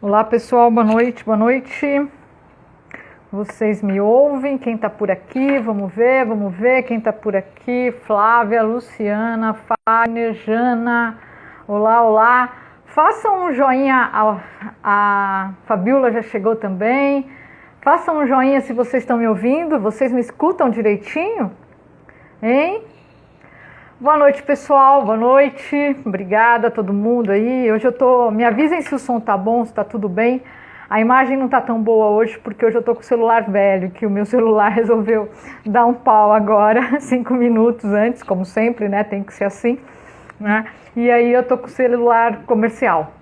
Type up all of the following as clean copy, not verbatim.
Olá pessoal, boa noite, boa noite. Vocês me ouvem? Quem está por aqui? Vamos ver quem está por aqui. Flávia, Luciana, Fagner, Jana. Olá, olá. Façam um joinha, a Fabiola já chegou também. Façam um joinha se vocês estão me ouvindo. Vocês me escutam direitinho? Hein? Boa noite, pessoal. Boa noite. Obrigada a todo mundo aí. Hoje me avisem se o som tá bom, se tá tudo bem. A imagem não tá tão boa hoje porque hoje eu tô com o celular velho, que o meu celular resolveu dar um pau agora, 5 minutos antes, como sempre, né? Tem que ser assim, né? E aí eu tô com o celular comercial,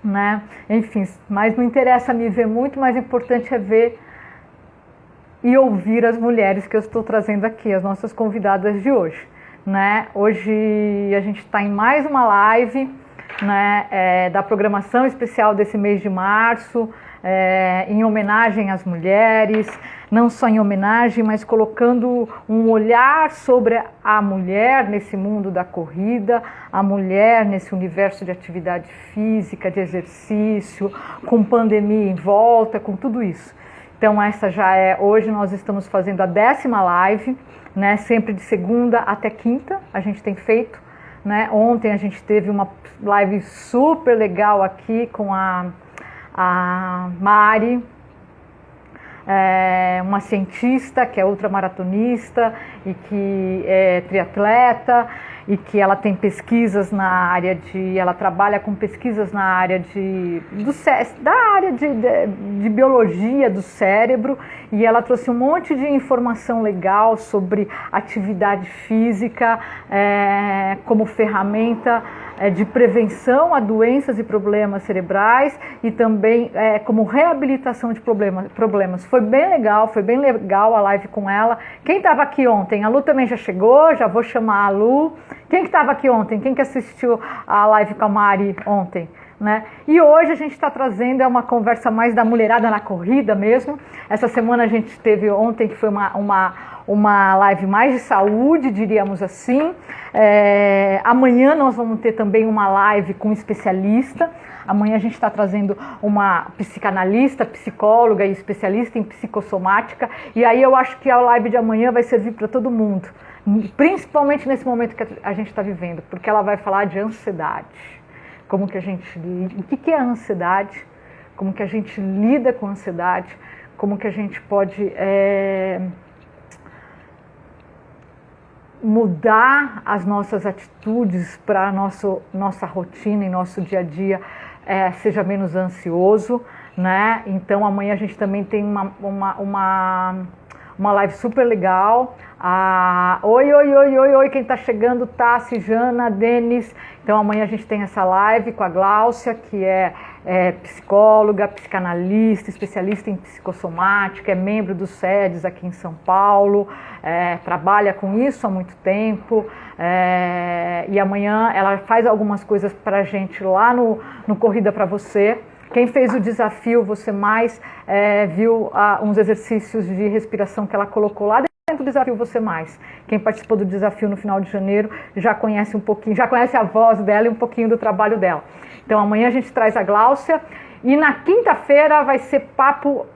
né? Enfim, mas não interessa me ver muito, mas o importante é ver e ouvir as mulheres que eu estou trazendo aqui, as nossas convidadas de hoje, né? Hoje a gente está em mais uma live, né, da programação especial desse mês de março, em homenagem às mulheres, não só em homenagem, mas colocando um olhar sobre a mulher nesse mundo da corrida, a mulher nesse universo de atividade física, de exercício, com pandemia em volta, com tudo isso. Então essa já hoje nós estamos fazendo a 10ª live, né, sempre de segunda até quinta a gente tem feito, né? Ontem a gente teve uma live super legal aqui com a Mari, uma cientista que é ultramaratonista e que é triatleta e que ela tem pesquisas na área ela trabalha com pesquisas na área de biologia do cérebro, e ela trouxe um monte de informação legal sobre atividade física como ferramenta de prevenção a doenças e problemas cerebrais e também como reabilitação de problemas. Foi bem legal a live com ela. Quem estava aqui ontem? A Lu também já chegou, já vou chamar a Lu. Quem que estava aqui ontem? Quem que assistiu a live com a Mari ontem? Né? E hoje a gente está trazendo uma conversa mais da mulherada na corrida mesmo. Essa semana a gente teve ontem, que foi uma live mais de saúde, diríamos assim. Amanhã nós vamos ter também uma live com um especialista. Amanhã a gente está trazendo uma psicanalista, psicóloga e especialista em psicossomática. E aí eu acho que a live de amanhã vai servir para todo mundo, principalmente nesse momento que a gente está vivendo, porque ela vai falar de ansiedade. Como que a gente, o que é a ansiedade, como que a gente lida com a ansiedade, como que a gente pode mudar as nossas atitudes para a nossa rotina e nosso dia a dia seja menos ansioso, né? Então amanhã a gente também tem uma live super legal. Oi, quem está chegando, Tassi, Jana, Denis. Então amanhã a gente tem essa live com a Gláucia, que é psicóloga, psicanalista, especialista em psicossomática, é membro do SEDES aqui em São Paulo, trabalha com isso há muito tempo, e amanhã ela faz algumas coisas para a gente lá no Corrida para Você. Quem fez o desafio Você Mais viu uns exercícios de respiração que ela colocou lá dentro do desafio Você Mais. Quem participou do desafio no final de janeiro já conhece um pouquinho, já conhece a voz dela e um pouquinho do trabalho dela. Então amanhã a gente traz a Gláucia e na quinta-feira vai ser papo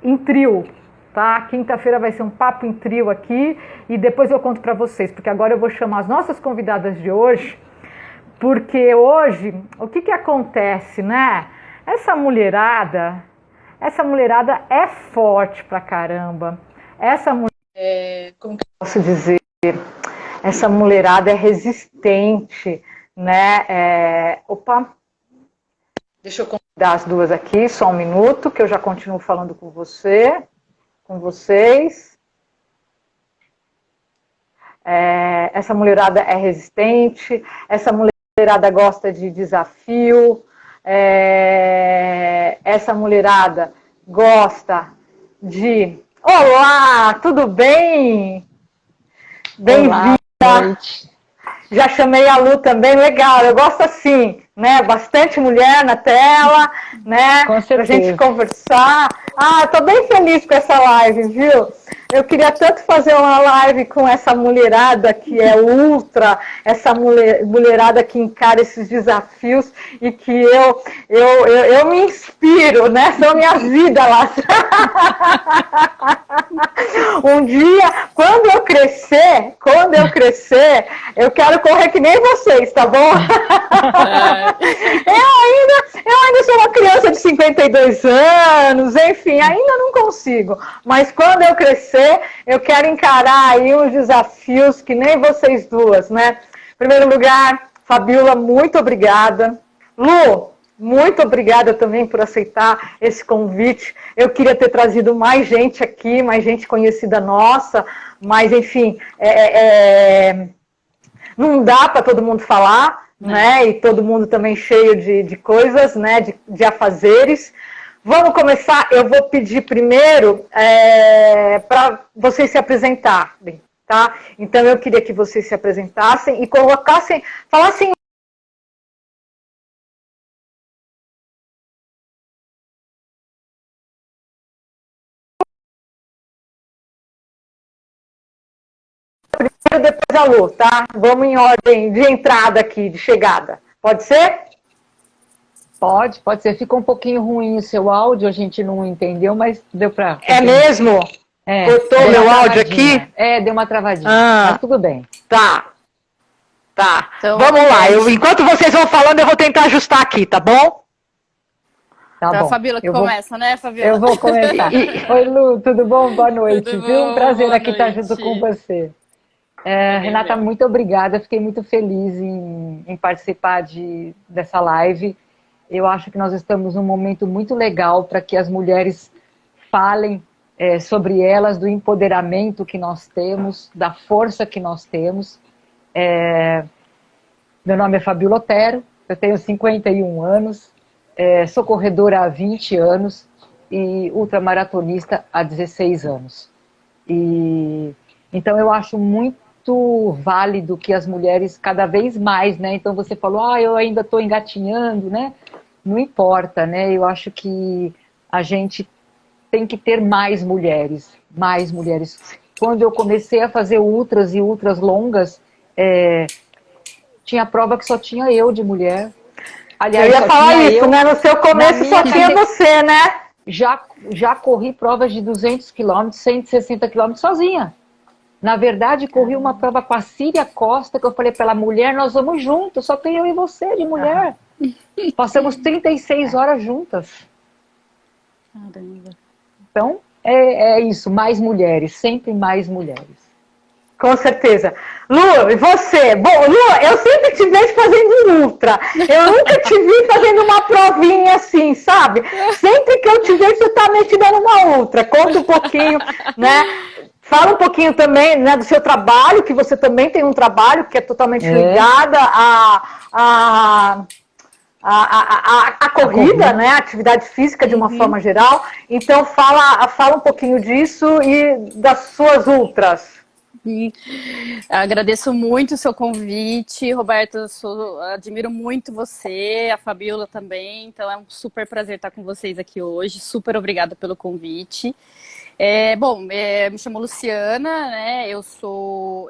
em trio, tá? Quinta-feira vai ser um papo em trio aqui e depois eu conto para vocês, porque agora eu vou chamar as nossas convidadas de hoje, porque hoje, o que acontece, né? Essa mulherada é forte pra caramba. Essa mulher, como que eu posso dizer? Essa mulherada é resistente, né? Deixa eu convidar as duas aqui, só um minuto, que eu já continuo falando com vocês. Essa mulherada é resistente, essa mulherada gosta de desafio. Essa mulherada gosta de... Olá, tudo bem? Bem-vinda. Já chamei a Lu também, legal, eu gosto assim, né? Bastante mulher na tela, né? Com Pra gente certeza. conversar. Tô bem feliz com essa live, viu? Eu queria tanto fazer uma live com essa mulherada que é ultra, essa mulherada que encara esses desafios e que eu me inspiro, né? São minha vida lá. Um dia, quando eu crescer, eu quero correr que nem vocês, tá bom? Eu ainda sou uma criança de 52 anos, enfim, ainda não consigo. Mas quando eu crescer, eu quero encarar aí uns desafios que nem vocês duas, né? Em primeiro lugar, Fabiola, muito obrigada. Lu, muito obrigada também por aceitar esse convite. Eu queria ter trazido mais gente aqui, mais gente conhecida nossa, mas enfim, não dá para todo mundo falar, né? E todo mundo também cheio de coisas, né? De afazeres. Vamos começar. Eu vou pedir primeiro para vocês se apresentarem, tá? Então eu queria que vocês se apresentassem e colocassem, falassem depois a Lu, tá? Vamos em ordem de entrada aqui, de chegada. Pode ser? Pode ser. Ficou um pouquinho ruim o seu áudio, a gente não entendeu, mas deu para... É mesmo? Cortou meu áudio aqui? Deu uma travadinha, mas tudo bem. Tá. Então, vamos lá. Enquanto vocês vão falando, eu vou tentar ajustar aqui, tá bom? Tá bom. A Fabiola que começa, né, Fabiola? Eu vou começar. Oi, Lu, tudo bom? Boa noite, tudo viu? Bom, Um prazer aqui noite. estar junto com você. Renata, muito obrigada. Fiquei muito feliz em participar dessa live. Eu acho que nós estamos num momento muito legal para que as mulheres falem sobre elas, do empoderamento que nós temos, da força que nós temos. Meu nome é Fabiola Otero, eu tenho 51 anos, sou corredora há 20 anos e ultramaratonista há 16 anos. Então eu acho muito válido que as mulheres cada vez mais, né? Então você falou, eu ainda estou engatinhando, né? Não importa, né? Eu acho que a gente tem que ter mais mulheres, mais mulheres. Quando eu comecei a fazer ultras e ultras longas, tinha prova que só tinha eu de mulher. Aliás, eu ia falar isso, né? No seu começo só tinha você, né? Já corri provas de 200 quilômetros, 160 quilômetros sozinha. Na verdade, corri uma prova com a Síria Costa, que eu falei para ela, mulher, nós vamos juntos, só tem eu e você de mulher. Passamos 36 horas juntas. Caramba. Então, é isso, mais mulheres, sempre mais mulheres. Com certeza. Lu, e você? Bom, Lu, eu sempre te vejo fazendo ultra. Eu nunca te vi fazendo uma provinha assim, sabe? Sempre que eu te vejo, você tá metida numa ultra. Conta um pouquinho, né? Fala um pouquinho também, né, do seu trabalho, que você também tem um trabalho que é totalmente ligado à corrida, né, a atividade física de uma forma geral. Então fala um pouquinho disso e das suas ultras. Agradeço muito o seu convite, Roberto, admiro muito você, a Fabiola também, então é um super prazer estar com vocês aqui hoje, super obrigada pelo convite. Me chamo Luciana, né? Eu sou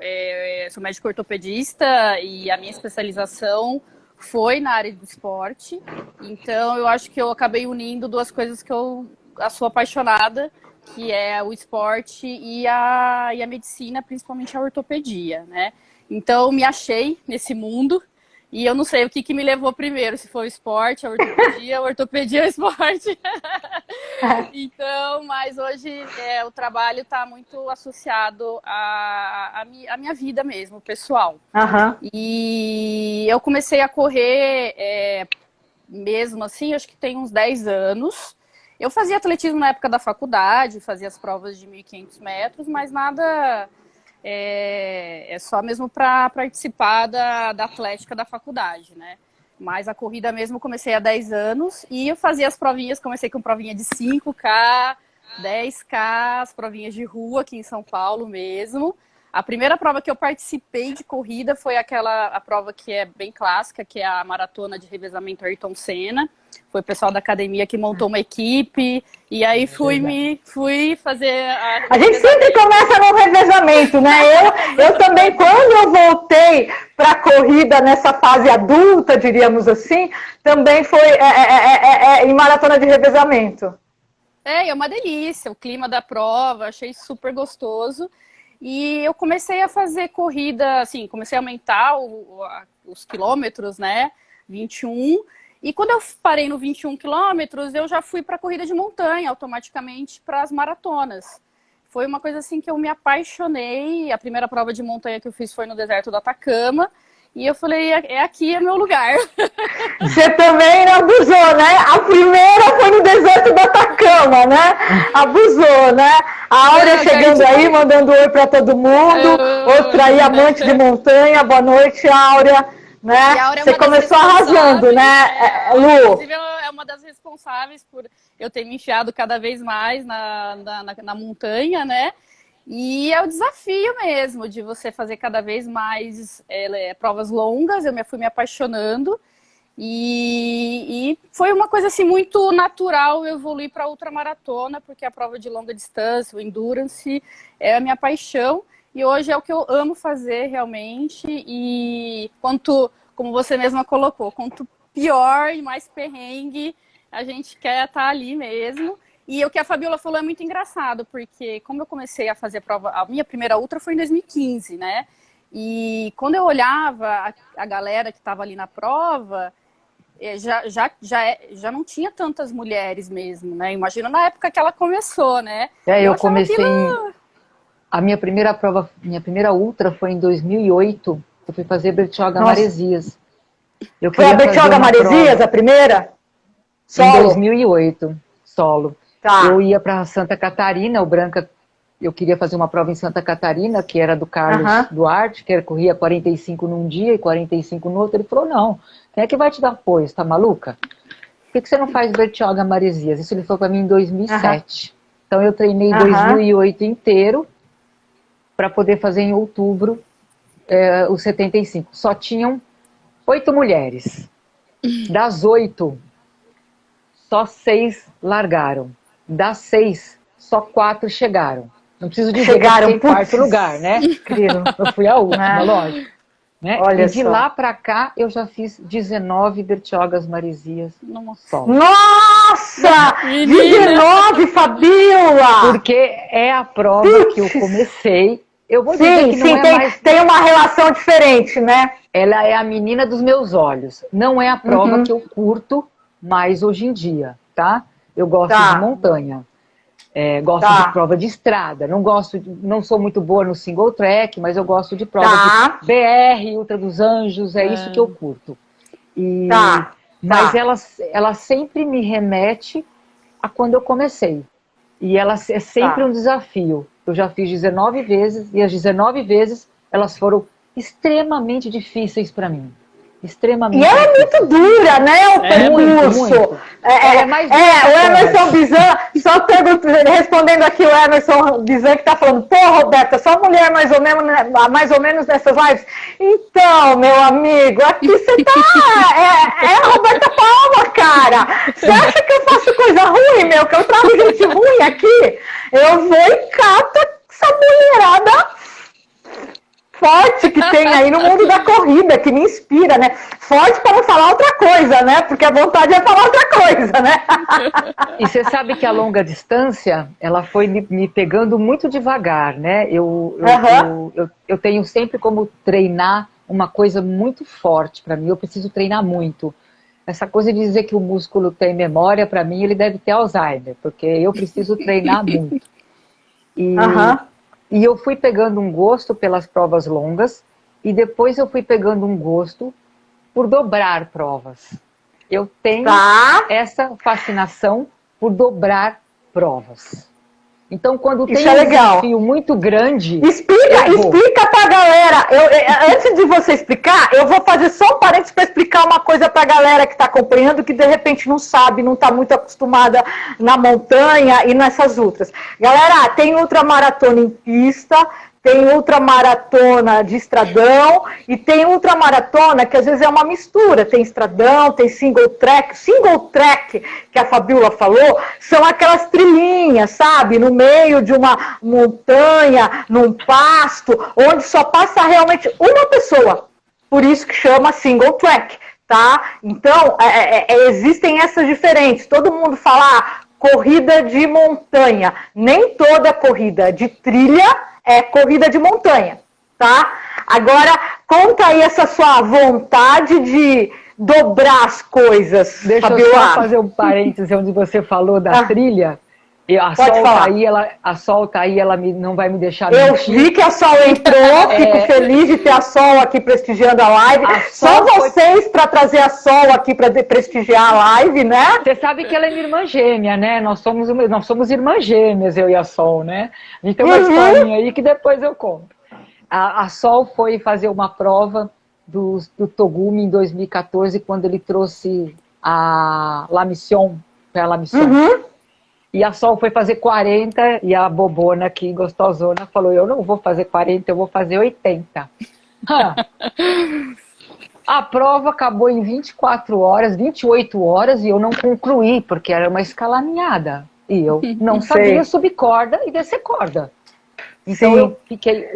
médico ortopedista e a minha especialização foi na área do esporte. Então, eu acho que eu acabei unindo duas coisas que eu sou apaixonada, que é o esporte e a medicina, principalmente a ortopedia, né? Então, me achei nesse mundo. E eu não sei o que me levou primeiro, se foi o esporte, a ortopedia ou o esporte. Então, mas hoje o trabalho está muito associado à minha vida mesmo, pessoal. E eu comecei a correr mesmo assim, acho que tem uns 10 anos. Eu fazia atletismo na época da faculdade, fazia as provas de 1.500 metros, mas nada... só mesmo para participar da atlética da faculdade, né? Mas a corrida mesmo eu comecei há 10 anos e eu fazia as provinhas, comecei com provinha de 5K, 10K, as provinhas de rua aqui em São Paulo mesmo. A primeira prova que eu participei de corrida foi a prova que é bem clássica, que é a maratona de revezamento Ayrton Senna. Foi o pessoal da academia que montou uma equipe, e aí fui fazer a gente sempre começa no revezamento, né? Eu também, quando eu voltei para a corrida nessa fase adulta, diríamos assim, também foi em maratona de revezamento. É uma delícia, o clima da prova, achei super gostoso. E eu comecei a fazer corrida, assim, comecei a aumentar os quilômetros, né? 21. E quando eu parei no 21 quilômetros, eu já fui para a corrida de montanha, automaticamente para as maratonas. Foi uma coisa assim que eu me apaixonei. A primeira prova de montanha que eu fiz foi no deserto do Atacama. E eu falei, aqui é meu lugar. Você também abusou, né? A primeira foi no deserto do Atacama, né? Abusou, né? A Áurea chegando aí, mandando oi para todo mundo. Outra aí, amante de montanha. Boa noite, Áurea. Né? Você começou arrasando, né, Lu? Inclusive, é uma das responsáveis por eu ter me enfiado cada vez mais na montanha, né? E é o desafio mesmo de você fazer cada vez mais provas longas. Eu fui me apaixonando e foi uma coisa assim muito natural eu evoluir para ultramaratona, porque a prova de longa distância, o endurance, é a minha paixão e hoje é o que eu amo fazer realmente. E como você mesma colocou, quanto pior e mais perrengue, a gente quer estar ali mesmo. E o que a Fabiola falou é muito engraçado, porque como eu comecei a fazer a minha primeira ultra foi em 2015, né? E quando eu olhava a galera que estava ali na prova, já não tinha tantas mulheres mesmo, né? Imagina na época que ela começou, né? Eu comecei... A minha primeira prova, minha primeira ultra foi em 2008. Eu fui fazer Bertioga Maresias. Foi a Bertioga Maresias, a primeira? Solo? Em 2008, solo. Tá. Eu ia para Santa Catarina, o Branca, eu queria fazer uma prova em Santa Catarina, que era do Carlos Duarte, que corria 45 num dia e 45 no outro. Ele falou, não, quem é que vai te dar apoio? Você tá maluca? Por que você não faz Bertioga Maresias? Isso ele falou para mim em 2007. Então eu treinei 2008 inteiro para poder fazer em outubro os 75. Só tinham 8 mulheres. Das 8, só 6 largaram. Das 6, só 4 chegaram. Não preciso dizer que eu fiquei em quarto lugar, né? Incrível. Eu fui a última, lógico. Né? Olha e de só. lá pra cá, eu já fiz 19 Bertiogas Maresias solo. Nossa! 19, Fabiola! Porque é a prova que eu comecei. Eu vou dizer que não é mais... tem uma relação diferente, né? Ela é a menina dos meus olhos. Não é a prova que eu curto mais hoje em dia, tá? Eu gosto de montanha. Gosto de prova de estrada. Não sou muito boa no single track, mas eu gosto de prova de BR, Ultra dos Anjos, é isso que eu curto. Mas ela sempre me remete a quando eu comecei. E ela é sempre um desafio. Eu já fiz 19 vezes, e as 19 vezes elas foram extremamente difíceis para mim. Extremamente. E ela é muito dura, né? O percurso. Muito. O Emerson Bizan, só respondendo aqui o Emerson Bizan que tá falando, pô, Roberta, só mulher mais ou menos nessas lives. Então, meu amigo, aqui você tá. É a Roberta Palma, cara. Você acha que eu faço coisa ruim, meu? Que eu trago gente ruim aqui? Eu vou e cato essa mulherada forte que tem aí no mundo da corrida, que me inspira, né? Forte para não falar outra coisa, né? Porque a vontade é falar outra coisa, né? E você sabe que a longa distância, ela foi me pegando muito devagar, né? Eu tenho sempre como treinar uma coisa muito forte para mim, eu preciso treinar muito. Essa coisa de dizer que o músculo tem memória, para mim, ele deve ter Alzheimer, porque eu preciso treinar muito. E eu fui pegando um gosto pelas provas longas e depois eu fui pegando um gosto por dobrar provas. Eu tenho essa fascinação por dobrar provas. Então, quando tem um desafio muito grande... Explica pra galera. Antes de você explicar, eu vou fazer só um parênteses para explicar uma coisa pra galera que está acompanhando, que de repente não sabe, não está muito acostumada na montanha e nessas ultras. Galera, tem ultramaratona em pista, tem ultramaratona de estradão e tem ultramaratona que às vezes é uma mistura, tem estradão, tem single track. Single track, que a Fabiola falou, são aquelas trilhinhas, sabe, no meio de uma montanha, num pasto, onde só passa realmente uma pessoa, por isso que chama single track, tá? Então, existem essas diferentes, todo mundo fala corrida de montanha, nem toda corrida de trilha é corrida de montanha, tá? Agora, conta aí essa sua vontade de dobrar as coisas, Deixa Fabiola. eu só fazer um parêntese onde você falou da trilha. E a Sol tá aí, ela não vai me deixar mentir. Eu vi que a Sol entrou, fico feliz de ter a Sol aqui prestigiando a live. Só vocês para trazer a Sol aqui para prestigiar a live, né? Você sabe que ela é minha irmã gêmea, né? Nós somos irmãs gêmeas, eu e a Sol, né? A gente tem uma historinha aí que depois eu conto. A Sol foi fazer uma prova do Togumi em 2014, quando ele trouxe a La Mission, para a La Mission. E a Sol foi fazer 40 e a bobona aqui, gostosona, falou, eu não vou fazer 40, eu vou fazer 80. A prova acabou em 24 horas, 28 horas e eu não concluí, porque era uma escalaminhada. E eu não sabia subir corda e descer corda. Então eu fiquei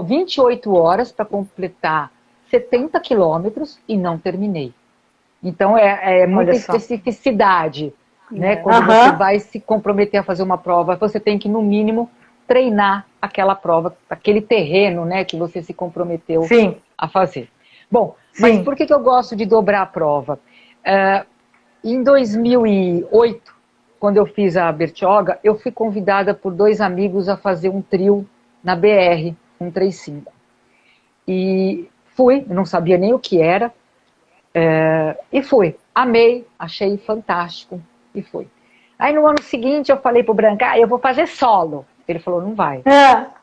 28 horas para completar 70 quilômetros e não terminei. Então é muita especificidade. Né? Quando você vai se comprometer a fazer uma prova, você tem que, no mínimo, treinar aquela prova, aquele terreno, né, que você se comprometeu a fazer. Bom, mas por que eu gosto de dobrar a prova? Em 2008, quando eu fiz a Bertioga, eu fui convidada por 2 amigos a fazer um trio na BR 135. E fui, eu não sabia nem o que era, e fui. Amei, achei fantástico. E foi. Aí no ano seguinte eu falei pro Branca, eu vou fazer solo. Ele falou, não vai.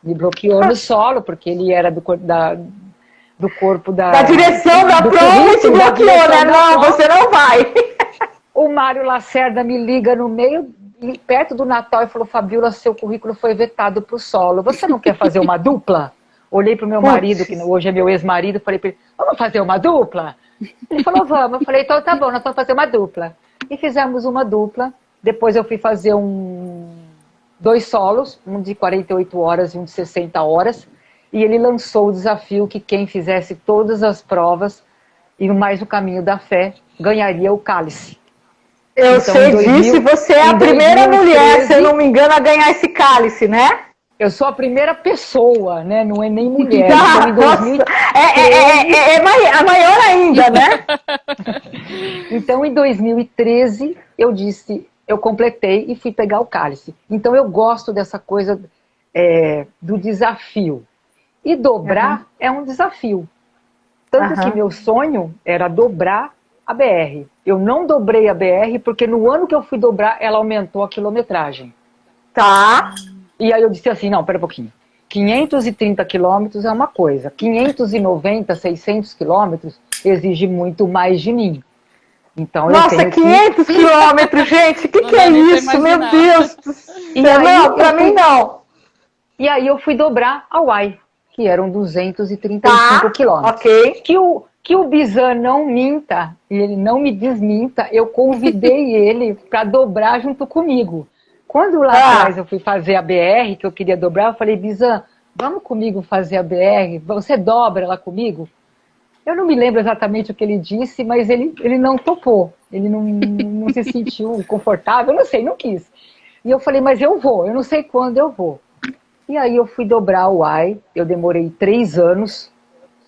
Me bloqueou no solo, porque ele era do corpo da direção da prova e te bloqueou, né? Não, você não vai. O Mário Lacerda me liga no meio, perto do Natal, e falou, Fabiola, seu currículo foi vetado pro solo. Você não quer fazer uma dupla? Olhei pro meu marido, que hoje é meu ex-marido, falei pra ele, vamos fazer uma dupla? Ele falou, vamos. Eu falei, então tá bom, nós vamos fazer uma dupla. E fizemos uma dupla. Depois eu fui fazer 2 solos, um de 48 horas e um de 60 horas. E ele lançou o desafio que quem fizesse todas as provas e mais o caminho da fé ganharia o cálice. Eu então, sei disso, e você é a primeira 2013, mulher, se eu não me engano, a ganhar esse cálice, né? Eu sou a primeira pessoa, né? Não é nem mulher. Então, em 2013... a maior ainda, né? Então, em 2013, eu completei e fui pegar o cálice. Então, eu gosto dessa coisa do desafio. E dobrar é um desafio. Tanto que meu sonho era dobrar a BR. Eu não dobrei a BR porque no ano que eu fui dobrar, ela aumentou a quilometragem. Tá. E aí eu disse assim, não, pera um pouquinho. 530 quilômetros é uma coisa. 590, 600 quilômetros exige muito mais de mim. Então, nossa, eu tenho 500 quilômetros, gente, o que é isso? Meu Deus do céu. Não, pra mim não. E aí eu fui dobrar a Uai, que eram 235 quilômetros. Ok. Que o Bizan não minta, e ele não me desminta, eu convidei ele para dobrar junto comigo. Quando lá atrás eu fui fazer a BR, que eu queria dobrar, eu falei, Bizan, vamos comigo fazer a BR? Você dobra lá comigo? Eu não me lembro exatamente o que ele disse, mas ele não topou. Ele não se sentiu confortável, eu não sei, não quis. E eu falei, mas eu vou, eu não sei quando eu vou. E aí eu fui dobrar o Uai, eu demorei 3 anos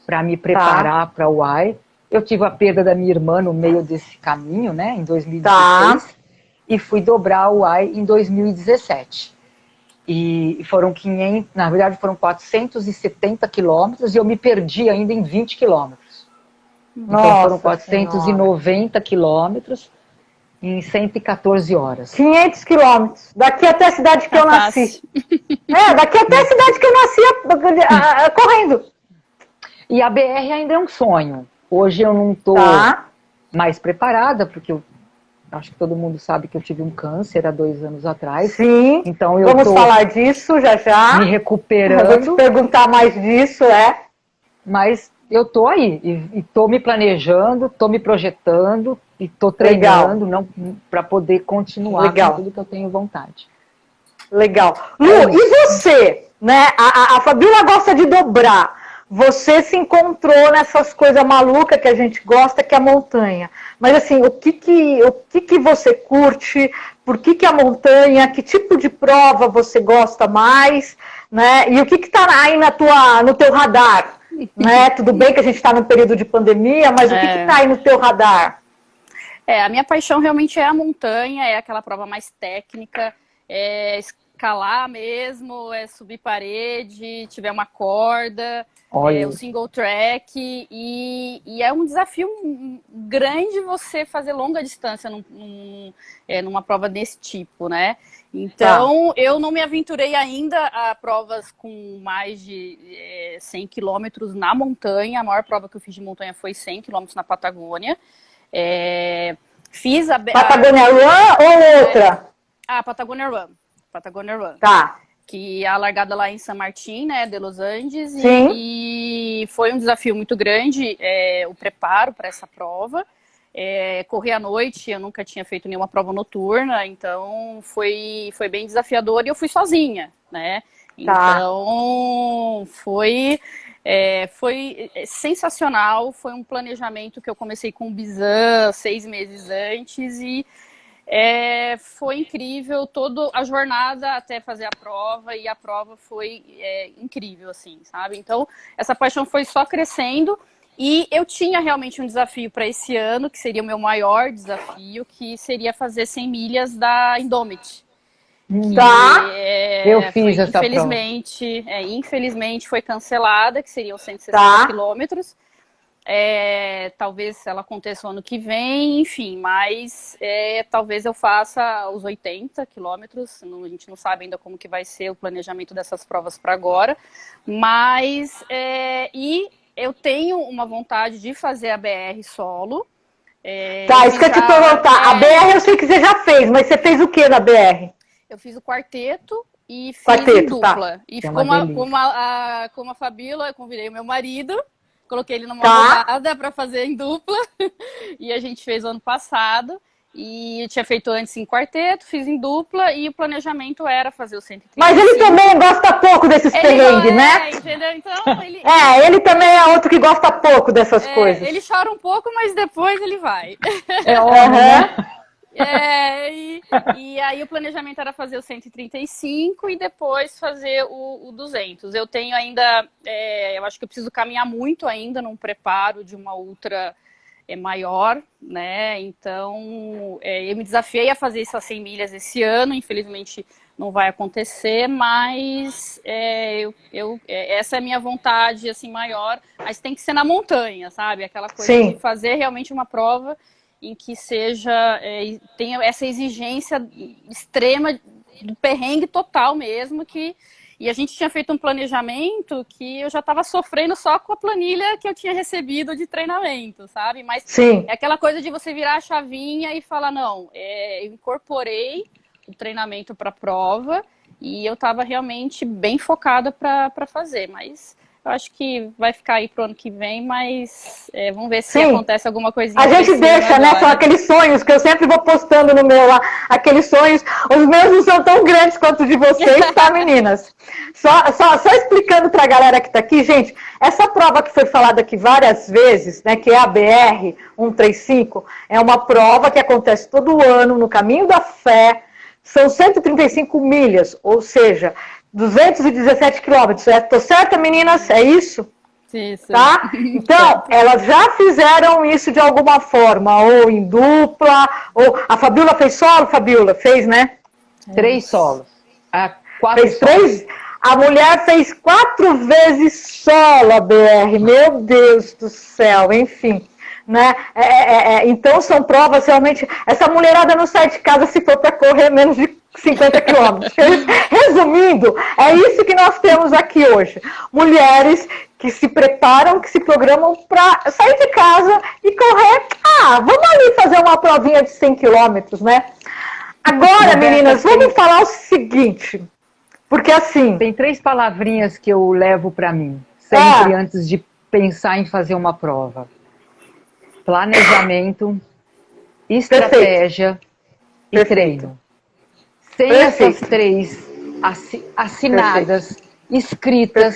para me preparar para o Uai. Eu tive a perda da minha irmã no meio desse caminho, né, em 2016. E fui dobrar o Uai em 2017. E foram 500, na verdade foram 470 quilômetros e eu me perdi ainda em 20 quilômetros. Então foram 490 quilômetros em 114 horas. 500 quilômetros. Daqui até a cidade que eu nasci. Daqui até a cidade que eu nasci correndo. E a BR ainda é um sonho. Hoje eu não estou mais preparada, porque eu Acho que todo mundo sabe que eu tive um câncer há 2 anos atrás. Sim, então vamos falar disso já já. Me recuperando. Eu vou te perguntar mais disso, Mas eu tô aí, e tô me planejando, tô me projetando, e tô treinando para poder continuar com tudo que eu tenho vontade. Legal. Lu, e você? Né? A Fabíola gosta de dobrar. Você se encontrou nessas coisas malucas que a gente gosta, que é a montanha. Mas assim, o que você curte? Por que a montanha? Que tipo de prova você gosta mais? Né? E o que está aí no teu radar? Né? Tudo bem que a gente está num período de pandemia, mas o que está aí no teu radar? A minha paixão realmente é a montanha, é aquela prova mais técnica, escalar mesmo, subir parede, tiver uma corda, o single track, e é um desafio grande você fazer longa distância numa prova desse tipo, né? Então, eu não me aventurei ainda a provas com mais de 100 quilômetros na montanha. A maior prova que eu fiz de montanha foi 100 quilômetros na Patagônia. Fiz Patagônia Run ou outra? Patagônia Run. Patagônia Run. Tá. Que a largada lá em San Martín, né, de Los Angeles. Sim. E foi um desafio muito grande o preparo para essa prova. Correr à noite, eu nunca tinha feito nenhuma prova noturna, então foi bem desafiador, e eu fui sozinha, né? Então foi sensacional, foi um planejamento que eu comecei com o Bizan 6 meses antes, e foi incrível toda a jornada até fazer a prova, e a prova foi incrível, assim, sabe? Então essa paixão foi só crescendo. E eu tinha realmente um desafio para esse ano, que seria o meu maior desafio, que seria fazer 100 milhas da Indomit. Eu fiz essa infelizmente, prova. Infelizmente foi cancelada, que seriam 160 quilômetros. Talvez ela aconteça o ano que vem, enfim, mas talvez eu faça os 80 quilômetros. A gente não sabe ainda como que vai ser o planejamento dessas provas para agora. Mas, eu tenho uma vontade de fazer a BR solo. Isso que eu te perguntar. A BR eu sei que você já fez, mas você fez o que na BR? Eu fiz o quarteto e fiz em dupla. E como a Fabíola, eu convidei o meu marido, coloquei ele numa rodada para fazer em dupla. E a gente fez o ano passado. E eu tinha feito antes em quarteto, fiz em dupla, e o planejamento era fazer o 135. Mas ele também gosta pouco desses perrengues, né? Entendeu? Então, ele também é outro que gosta pouco dessas coisas. Ele chora um pouco, mas depois ele vai. E aí o planejamento era fazer o 135 e depois fazer o 200. Eu tenho ainda, eu acho que eu preciso caminhar muito ainda num preparo de uma ultra maior, né? Então, eu me desafiei a fazer essas 100 milhas esse ano, infelizmente não vai acontecer, mas essa é a minha vontade, assim, maior, mas tem que ser na montanha, sabe? Aquela coisa de fazer realmente uma prova em que tenha essa exigência extrema do perrengue total mesmo, e a gente tinha feito um planejamento que eu já estava sofrendo só com a planilha que eu tinha recebido de treinamento, sabe? Mas é aquela coisa de você virar a chavinha e falar, não, eu incorporei o treinamento para a prova e eu estava realmente bem focada para fazer, mas eu acho que vai ficar aí pro ano que vem, mas vamos ver se acontece alguma coisinha. A gente deixa, né? São aqueles sonhos que eu sempre vou postando no meu lá. Aqueles sonhos, os meus não são tão grandes quanto os de vocês, tá, meninas? Só explicando pra galera que tá aqui, gente, essa prova que foi falada aqui várias vezes, né, que é a BR 135, é uma prova que acontece todo ano no Caminho da Fé, são 135 milhas, ou seja, 217 quilômetros. Tô certa, meninas? É isso? Isso. Tá? Então, elas já fizeram isso de alguma forma, ou em dupla, ou... A Fabíola fez solo, Fabíola? Fez, né? 3 solos. 4 fez 3? A mulher fez 4 vezes solo a BR. Meu Deus do céu, enfim. Né? Então, são provas realmente... Essa mulherada não sai de casa se for para correr menos de 50 quilômetros. Resumindo, é isso que nós temos aqui hoje. Mulheres que se preparam, que se programam para sair de casa e correr. Vamos ali fazer uma provinha de 100 quilômetros, né? Agora, meninas, vamos falar o seguinte, porque assim... Tem 3 palavrinhas que eu levo para mim, sempre antes de pensar em fazer uma prova. Planejamento, estratégia e treino. Sem essas 3 assinadas, escritas,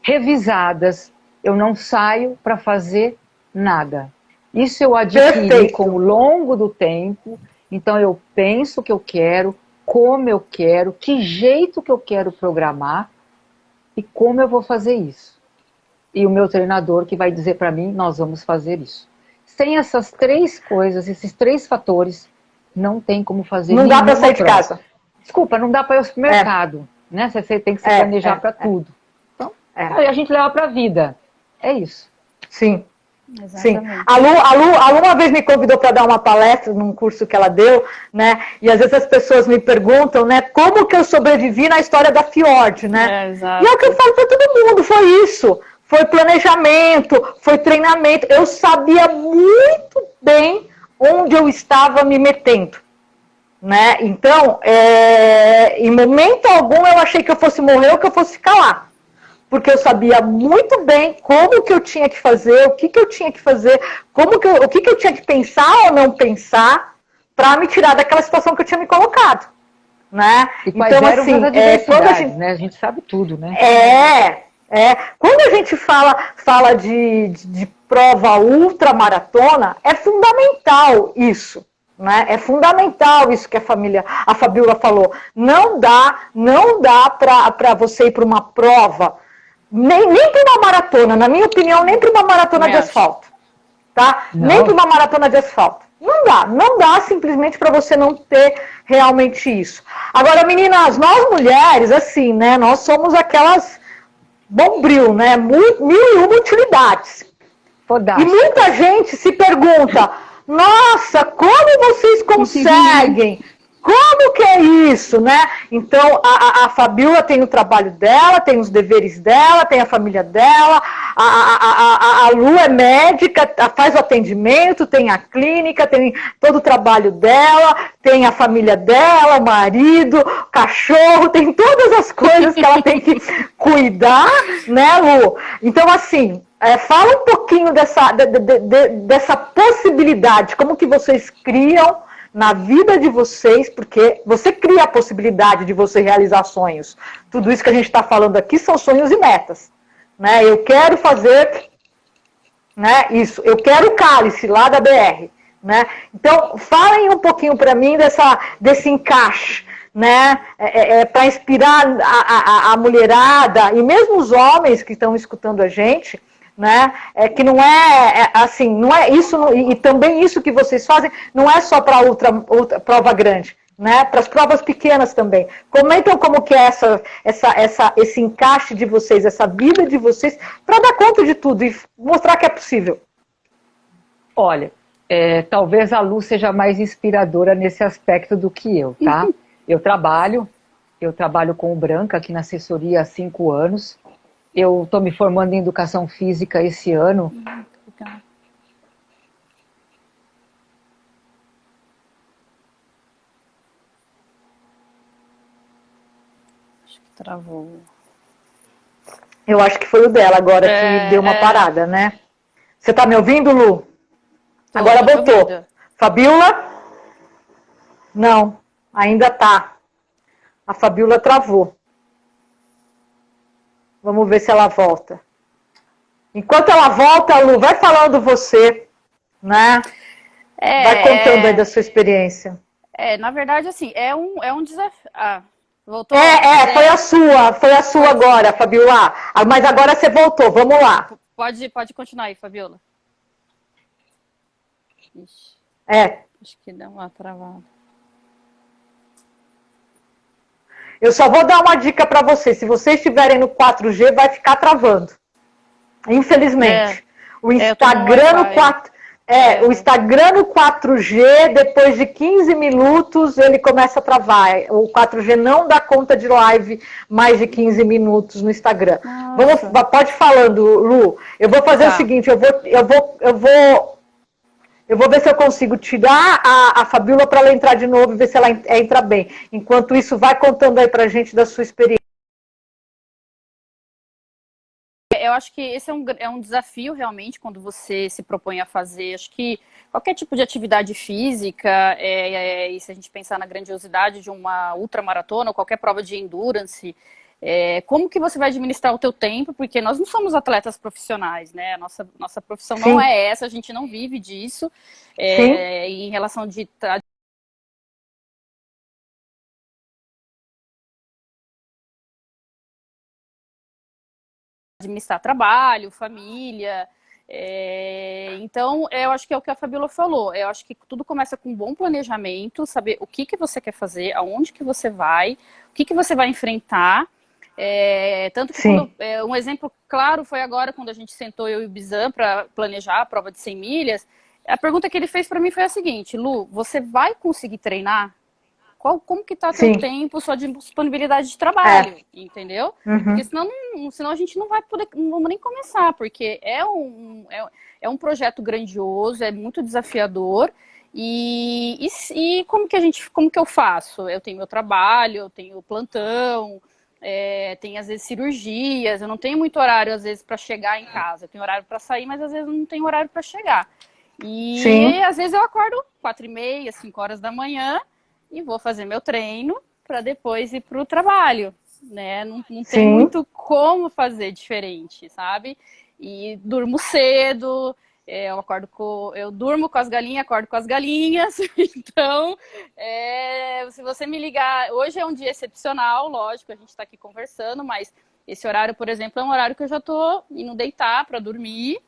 revisadas, eu não saio para fazer nada. Isso eu adquiri com o longo do tempo, então eu penso o que eu quero, como eu quero, que jeito que eu quero programar e como eu vou fazer isso. E o meu treinador que vai dizer para mim, nós vamos fazer isso. Sem essas 3 coisas, esses 3 fatores, não tem como fazer. Não dá para sair de casa. Desculpa, não dá para ir ao supermercado. Né? Você tem que se planejar para tudo. Então, aí a gente leva para a vida. É isso. Sim. Exatamente. Sim. A Lu uma vez me convidou para dar uma palestra num curso que ela deu, né? E às vezes as pessoas me perguntam, né? Como que eu sobrevivi na história da Fiord, né? Exato. E é o que eu falo para todo mundo, foi isso. Foi planejamento, foi treinamento. Eu sabia muito bem onde eu estava me metendo, né? Então, em momento algum eu achei que eu fosse morrer ou que eu fosse ficar lá. Porque eu sabia muito bem como que eu tinha que fazer, o que que eu tinha que fazer, o que que eu tinha que pensar ou não pensar para me tirar daquela situação que eu tinha me colocado, né? E quais eram as adversidades, né? A gente sabe tudo, né? Quando a gente fala de prova ultramaratona, é fundamental isso. Né? É fundamental isso que a Fabíola falou. Não dá para você ir para uma prova, nem para uma maratona, na minha opinião, nem para uma maratona de asfalto. Tá? Nem para uma maratona de asfalto. Não dá simplesmente para você não ter realmente isso. Agora, meninas, nós mulheres, assim, né? Nós somos aquelas bombril, né? Mil e uma utilidades. Fodástico. E muita gente se pergunta: nossa, como vocês conseguem? Como que é isso, né? Então, a Fabíola tem o trabalho dela, tem os deveres dela, tem a família dela, a Lu é médica, faz o atendimento, tem a clínica, tem todo o trabalho dela, tem a família dela, o marido, o cachorro, tem todas as coisas que ela tem que cuidar, né, Lu? Então, assim, fala um pouquinho dessa possibilidade, como que vocês criam na vida de vocês, porque você cria a possibilidade de você realizar sonhos. Tudo isso que a gente está falando aqui são sonhos e metas. Né? Eu quero fazer, né, isso, eu quero o cálice lá da BR. Né? Então, falem um pouquinho para mim desse encaixe, né, para inspirar a mulherada, e mesmo os homens que estão escutando a gente, né? Que não assim, não é isso, e também isso que vocês fazem não é só para ultra prova grande, né? Para as provas pequenas também. Comentam como que é esse encaixe de vocês, essa vida de vocês, para dar conta de tudo e mostrar que é possível. Olha, talvez a Lu seja mais inspiradora nesse aspecto do que eu, tá? Eu trabalho com o Branca aqui na assessoria há 5 anos. Eu estou me formando em Educação Física esse ano. Acho que travou. Eu acho que foi o dela agora que deu uma parada, né? Você está me ouvindo, Lu? Agora voltou. Fabíola? Não, ainda tá. A Fabíola travou. Vamos ver se ela volta. Enquanto ela volta, Lu, vai falando você, né? Vai contando aí da sua experiência. Na verdade, assim, é um desafio. Voltou? Foi a sua agora, Fabiola. Mas agora você voltou, vamos lá. Pode continuar aí, Fabiola. Ixi, acho que deu uma travada. Eu só vou dar uma dica para vocês. Se vocês estiverem no 4G, vai ficar travando. Infelizmente. O Instagram no 4... O Instagram no 4G, depois de 15 minutos, ele começa a travar. O 4G não dá conta de live mais de 15 minutos no Instagram. Pode ir falando, Lu. Eu vou fazer o seguinte, eu vou ver se eu consigo tirar a Fabíola para ela entrar de novo e ver se ela entra bem. Enquanto isso, vai contando aí pra gente da sua experiência. Eu acho que esse é um desafio realmente quando você se propõe a fazer. Acho que qualquer tipo de atividade física, e se a gente pensar na grandiosidade de uma ultramaratona ou qualquer prova de endurance, como que você vai administrar o teu tempo? Porque nós não somos atletas profissionais, né? A nossa profissão não é essa, a gente não vive disso. Em relação de administrar trabalho, família. Então, eu acho que é o que a Fabíola falou. Eu acho que tudo começa com um bom planejamento, saber o que você quer fazer, aonde que você vai, o que você vai enfrentar. Tanto que um exemplo claro foi agora quando a gente sentou eu e o Bizan para planejar a prova de 100 milhas. A pergunta que ele fez para mim foi a seguinte: Lu, você vai conseguir treinar? Como que tá teu tempo, sua disponibilidade de trabalho, entendeu? Porque senão a gente não vai poder, não vamos nem começar, porque é um projeto grandioso, é muito desafiador. E como que eu faço? Eu tenho meu trabalho, eu tenho plantão, tem às vezes cirurgias, eu não tenho muito horário às vezes para chegar em casa. Eu tenho horário para sair, mas às vezes eu não tenho horário para chegar. E às vezes eu acordo 4h30, 5 horas da manhã e vou fazer meu treino para depois ir para o trabalho, né? Não tem muito como fazer diferente, sabe? E durmo cedo, eu durmo com as galinhas, acordo com as galinhas. Então, se você me ligar, hoje é um dia excepcional, lógico, a gente está aqui conversando, mas esse horário, por exemplo, é um horário que eu já estou indo deitar para dormir.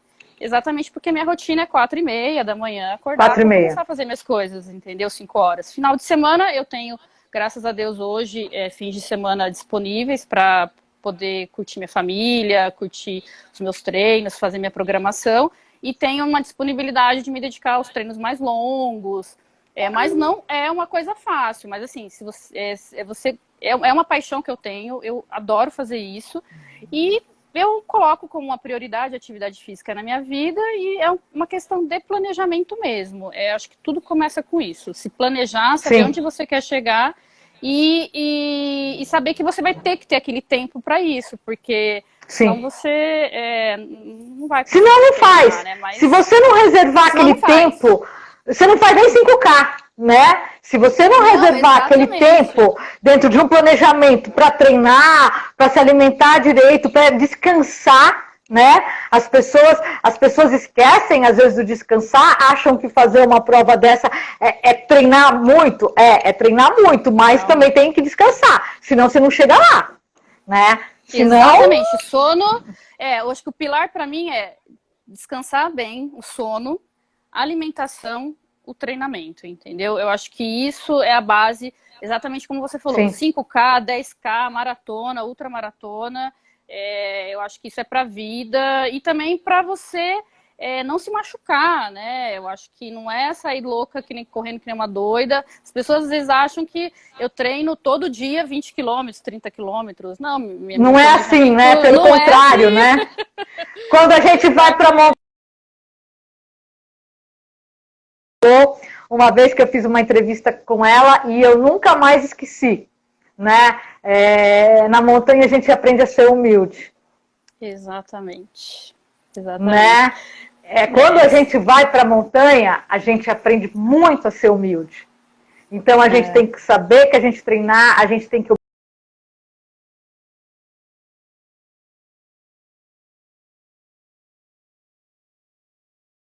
Exatamente porque minha rotina é 4h30 da manhã, acordar para começar a fazer minhas coisas, entendeu? 5 horas. Final de semana eu tenho, graças a Deus, hoje, fins de semana disponíveis para poder curtir minha família, curtir os meus treinos, fazer minha programação. E tenho uma disponibilidade de me dedicar aos treinos mais longos. Mas não é uma coisa fácil. Mas assim, se é uma paixão que eu tenho, eu adoro fazer isso. E eu coloco como uma prioridade a atividade física na minha vida e é uma questão de planejamento mesmo. Acho que tudo começa com isso. Se planejar, saber onde você quer chegar e saber que você vai ter que ter aquele tempo para isso, porque senão você não vai conseguir. Senão não faz. Né? Mas se você não reservar aquele tempo, você não faz nem 5K. Né? Se você não reservar aquele tempo dentro de um planejamento para treinar, para se alimentar direito, para descansar, né? As pessoas esquecem às vezes do descansar, acham que fazer uma prova dessa é treinar muito, treinar muito, mas também tem que descansar, senão você não chega lá, né? Exatamente, sono, eu acho que o pilar para mim é descansar bem, o sono, alimentação, o treinamento, entendeu? Eu acho que isso é a base, exatamente como você falou, 5K, 10K, maratona, ultramaratona, eu acho que isso é para a vida e também para você não se machucar, né? Eu acho que não é sair louca, correndo que nem uma doida. As pessoas às vezes acham que eu treino todo dia 20 quilômetros, 30 quilômetros. Não é assim, né? Pelo contrário, assim. Né? Quando a gente vai para uma vez que eu fiz uma entrevista com ela e eu nunca mais esqueci, né? Na montanha a gente aprende a ser humilde. Exatamente. Né? Quando a gente vai para a montanha, a gente aprende muito a ser humilde. Então a gente tem que saber que a gente treinar, a gente tem que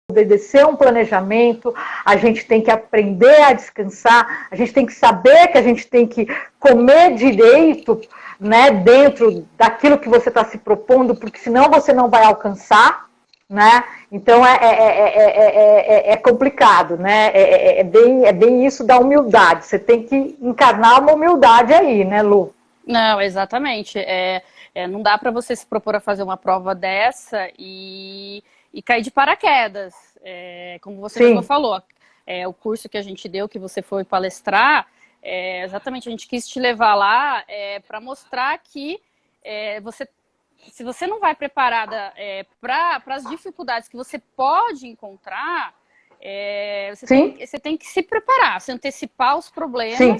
obedecer um planejamento, a gente tem que aprender a descansar, a gente tem que saber que a gente tem que comer direito, né, dentro daquilo que você está se propondo, porque senão você não vai alcançar, né? Então é complicado, né? É bem isso da humildade. Você tem que encarnar uma humildade aí, né, Lu? Não, exatamente. Não dá para você se propor a fazer uma prova dessa e cair de paraquedas. como você Sim. mesmo falou, o curso que a gente deu, que você foi palestrar, exatamente, a gente quis te levar lá para mostrar que se você não vai preparada para as dificuldades que você pode encontrar, você tem que se preparar, se antecipar os problemas. Sim.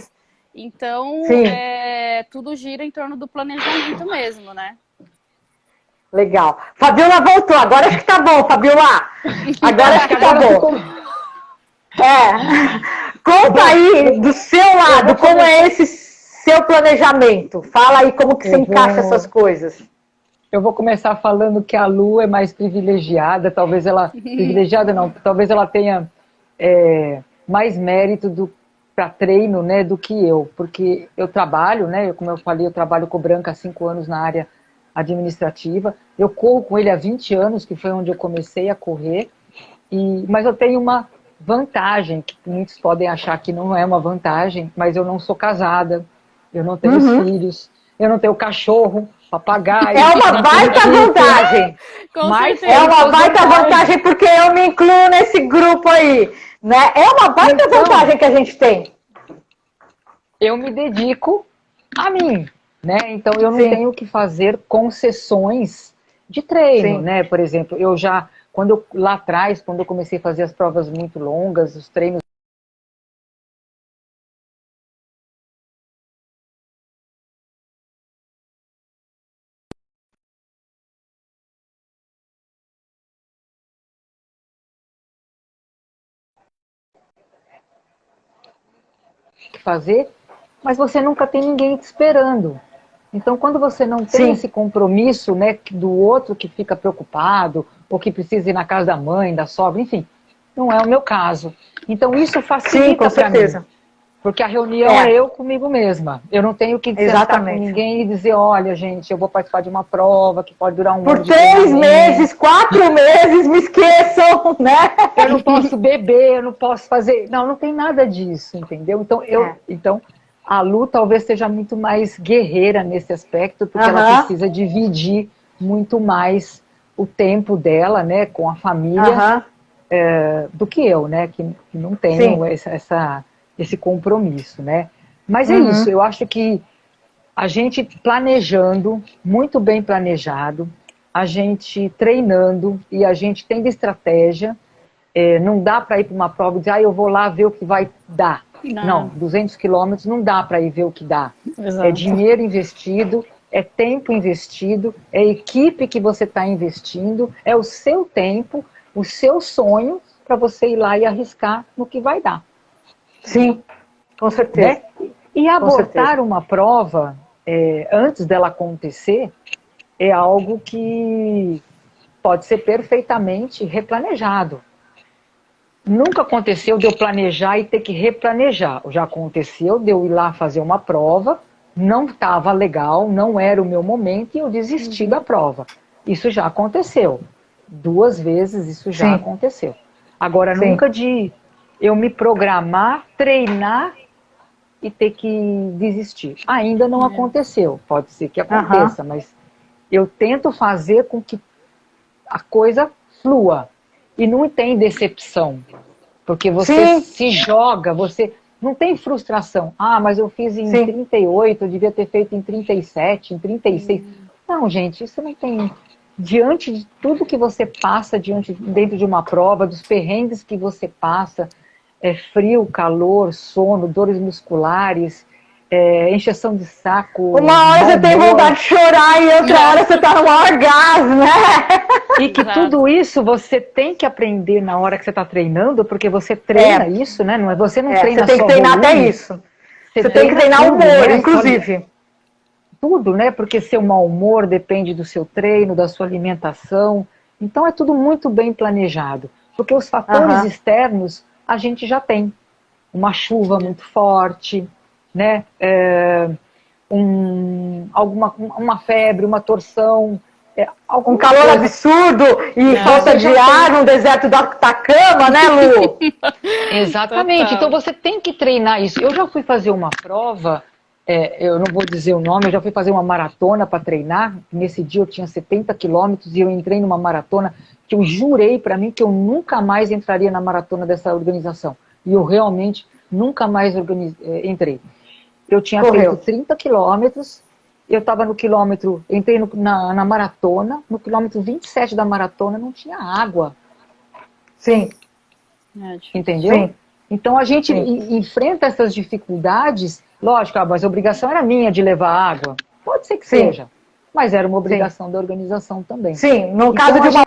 Então, tudo gira em torno do planejamento mesmo, né? Legal. Fabiola voltou, agora acho que tá bom, Fabiola. Agora acho que tá bom. Conta aí do seu lado, como é esse seu planejamento. Fala aí como que você encaixa essas coisas. Eu vou começar falando que a Lu é mais privilegiada, talvez ela... Privilegiada não, talvez ela tenha mais mérito para treino, né, do que eu. Porque eu trabalho, né, como eu falei, eu trabalho com o Branca há 5 anos na área administrativa. Eu corro com ele há 20 anos, que foi onde eu comecei a correr. Mas eu tenho uma vantagem, que muitos podem achar que não é uma vantagem, mas eu não sou casada, eu não tenho filhos, eu não tenho cachorro, papagaio. É uma baita vantagem. Mas é uma baita vantagem porque eu me incluo nesse grupo aí, né? É uma baita vantagem que a gente tem. Eu me dedico a mim, né? Então eu não tenho que fazer concessões de treino, né? Por exemplo, lá atrás, quando eu comecei a fazer as provas muito longas, os treinos que fazer, mas você nunca tem ninguém te esperando. Então, quando você não tem esse compromisso, né, do outro que fica preocupado, ou que precisa ir na casa da mãe, da sogra, enfim, não é o meu caso. Então, isso facilita para mim. Porque a reunião é eu comigo mesma. Eu não tenho que sentar com ninguém e dizer, olha, gente, eu vou participar de uma prova que pode durar um ano. Por 3 meses, 4 meses, me esqueçam, né? Eu não posso beber, eu não posso fazer... Não tem nada disso, entendeu? Então, a Lu talvez seja muito mais guerreira nesse aspecto, porque ela precisa dividir muito mais o tempo dela, né, com a família, do que eu, né, que não tenho esse compromisso, né? Mas é isso, eu acho que a gente planejando, muito bem planejado, a gente treinando e a gente tendo estratégia, não dá para ir para uma prova e dizer, eu vou lá ver o que vai dar. Não, 200 quilômetros não dá para ir ver o que dá. Exato. É dinheiro investido, é tempo investido, é equipe que você está investindo, é o seu tempo, o seu sonho para você ir lá e arriscar no que vai dar. Sim, com certeza. Né? E abortar uma prova antes dela acontecer é algo que pode ser perfeitamente replanejado. Nunca aconteceu de eu planejar e ter que replanejar. Já aconteceu de eu ir lá fazer uma prova, não estava legal, não era o meu momento e eu desisti da prova. Isso já aconteceu. 2 vezes isso já aconteceu. Agora, nunca de eu me programar, treinar e ter que desistir. Ainda não aconteceu. Pode ser que aconteça, mas eu tento fazer com que a coisa flua. E não tem decepção, porque você se joga, você não tem frustração. Mas eu fiz em 38, eu devia ter feito em 37, em 36. Não, gente, isso não tem... Diante de tudo que você passa dentro de uma prova, dos perrengues que você passa, frio, calor, sono, dores musculares, encheção de saco. Uma hora você tem vontade de chorar e outra hora você tá no orgasmo, né? E que tudo isso você tem que aprender na hora que você está treinando, porque você treina isso, né? Você não treina só você tem que treinar volume, até isso. Você tem que treinar o humor, né? Inclusive. Tudo, né? Porque seu mau humor depende do seu treino, da sua alimentação. Então é tudo muito bem planejado. Porque os fatores externos a gente já tem. Uma chuva muito forte, né? Uma febre, uma torção, um calor absurdo e falta de ar no deserto do Atacama, né, Lu? Exatamente, então você tem que treinar isso. Eu já fui fazer uma prova, eu não vou dizer o nome, eu já fui fazer uma maratona para treinar. Nesse dia eu tinha 70 quilômetros e eu entrei numa maratona que eu jurei para mim que eu nunca mais entraria na maratona dessa organização. E eu realmente nunca mais entrei. Eu tinha feito 30 quilômetros, eu estava no quilômetro, entrei na maratona, no quilômetro 27 da maratona não tinha água. Sim. Entendeu? Sim. Então a gente enfrenta essas dificuldades, lógico, mas a obrigação era minha de levar água. Pode ser que seja, mas era uma obrigação da organização também. Sim, no caso de uma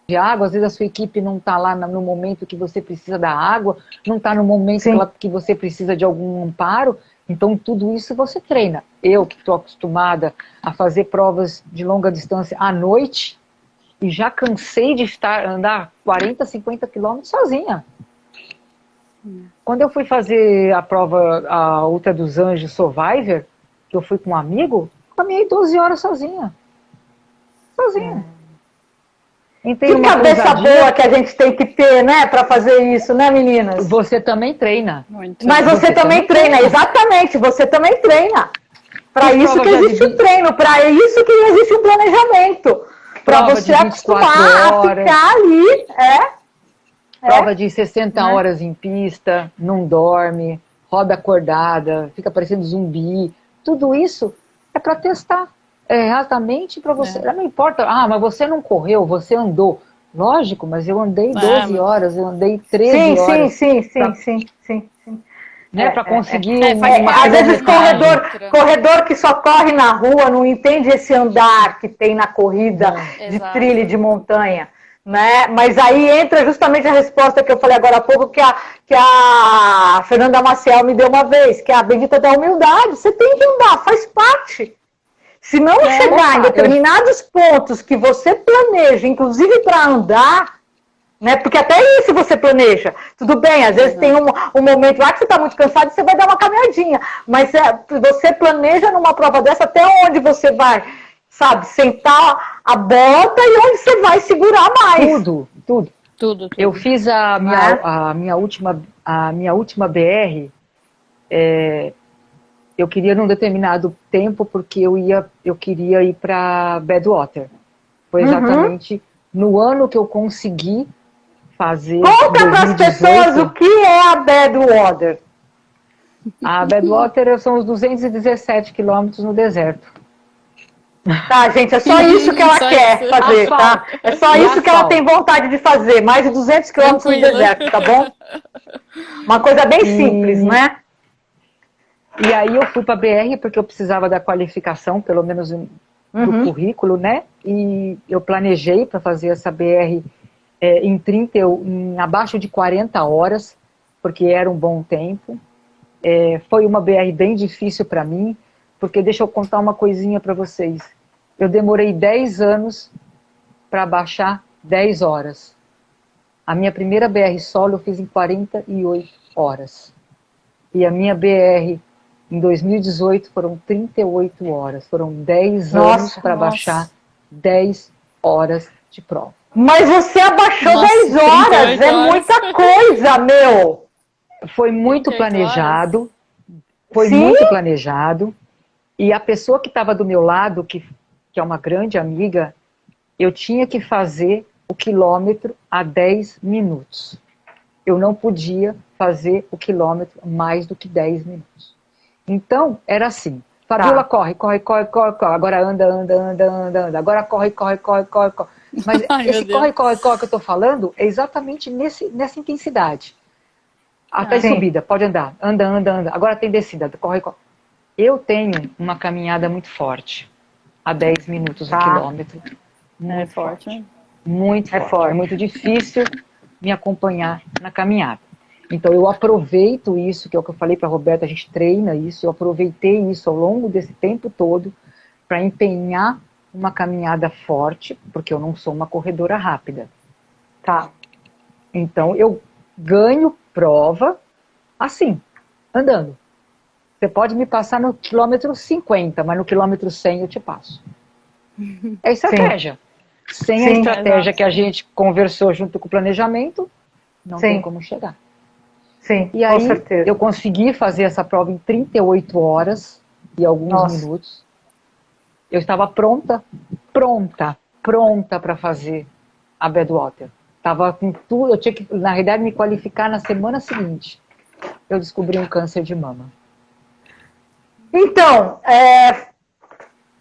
de água, às vezes a sua equipe não está lá no momento que você precisa da água, não está no momento que você precisa de algum amparo, então tudo isso você treina. Eu que estou acostumada a fazer provas de longa distância à noite, e já cansei de andar 40, 50 quilômetros sozinha. Quando eu fui fazer a prova, a Ultra dos Anjos Survivor, que eu fui com um amigo, caminhei 12 horas sozinha. Sozinha. Que cabeça boa que a gente tem que ter, né, para fazer isso, né, meninas? Você também treina. Mas você também treina, exatamente, você também treina. Para isso que existe o treino, para isso que existe o planejamento. Para você acostumar a ficar ali, Prova de 60 horas em pista, não dorme, roda acordada, fica parecendo zumbi. Tudo isso é para testar. É exatamente para você. Não importa, mas você não correu, você andou. Lógico, mas eu andei 12 horas, eu andei 13 horas. Sim. Né, para conseguir às vezes corredor que só corre na rua não entende esse andar que tem na corrida de trilha e de montanha, né? Mas aí entra justamente a resposta que eu falei agora há pouco, que a Fernanda Maciel me deu uma vez, que é a bendita da humildade. Você tem que andar, faz parte. Se não chegar em determinados pontos que você planeja, inclusive para andar, né? Porque até isso você planeja. Tudo bem, às vezes tem um momento lá que você está muito cansado e você vai dar uma caminhadinha. Mas você planeja numa prova dessa até onde você vai, sabe, sentar a bota e onde você vai segurar mais. Tudo. Eu fiz a minha última BR, eu queria num determinado tempo porque eu queria ir para Badwater. Foi exatamente no ano que eu consegui fazer. Conta para as pessoas o que é a Badwater. A Badwater são os 217 quilômetros no deserto. Tá, gente, é só isso que ela quer fazer, tá? É só isso que ela tem vontade de fazer, mais de 200 quilômetros no deserto, tá bom? Uma coisa bem simples, né? E aí eu fui para a BR porque eu precisava da qualificação, pelo menos do currículo, né? E eu planejei para fazer essa BR em abaixo de 40 horas, porque era um bom tempo. Foi uma BR bem difícil para mim, porque deixa eu contar uma coisinha para vocês. Eu demorei 10 anos para baixar 10 horas. A minha primeira BR solo eu fiz em 48 horas. E a minha BR em 2018 foram 38 horas. Foram 10 anos para baixar 10 horas de prova. Mas você abaixou 10 horas, é muita coisa, meu! Foi muito planejado. Foi muito planejado. E a pessoa que estava do meu lado, que é uma grande amiga, eu tinha que fazer o quilômetro a 10 minutos. Eu não podia fazer o quilômetro mais do que 10 minutos. Então, era assim. Fabiola, corre. Agora anda. Agora corre. Mas esse corre que eu estou falando é exatamente nessa intensidade. Até subida, pode andar. Anda. Agora tem descida, corre. Eu tenho uma caminhada muito forte. A 10 minutos o quilômetro. Muito forte. Muito forte. É muito difícil me acompanhar na caminhada. Então eu aproveito isso, que é o que eu falei para a Roberta, a gente treina isso, eu aproveitei isso ao longo desse tempo todo para empenhar uma caminhada forte, porque eu não sou uma corredora rápida. Tá. Então eu ganho prova assim, andando. Você pode me passar no quilômetro 50, mas no quilômetro 100 eu te passo. É estratégia. Sem a estratégia que a gente conversou junto com o planejamento, não tem como chegar. Sim, E com aí certeza. eu consegui fazer essa prova em 38 horas e alguns Nossa. minutos. Eu estava pronta para fazer a Badwater. Estava com tudo, eu tinha que, na realidade, me qualificar na semana seguinte. Eu descobri um câncer de mama. Então,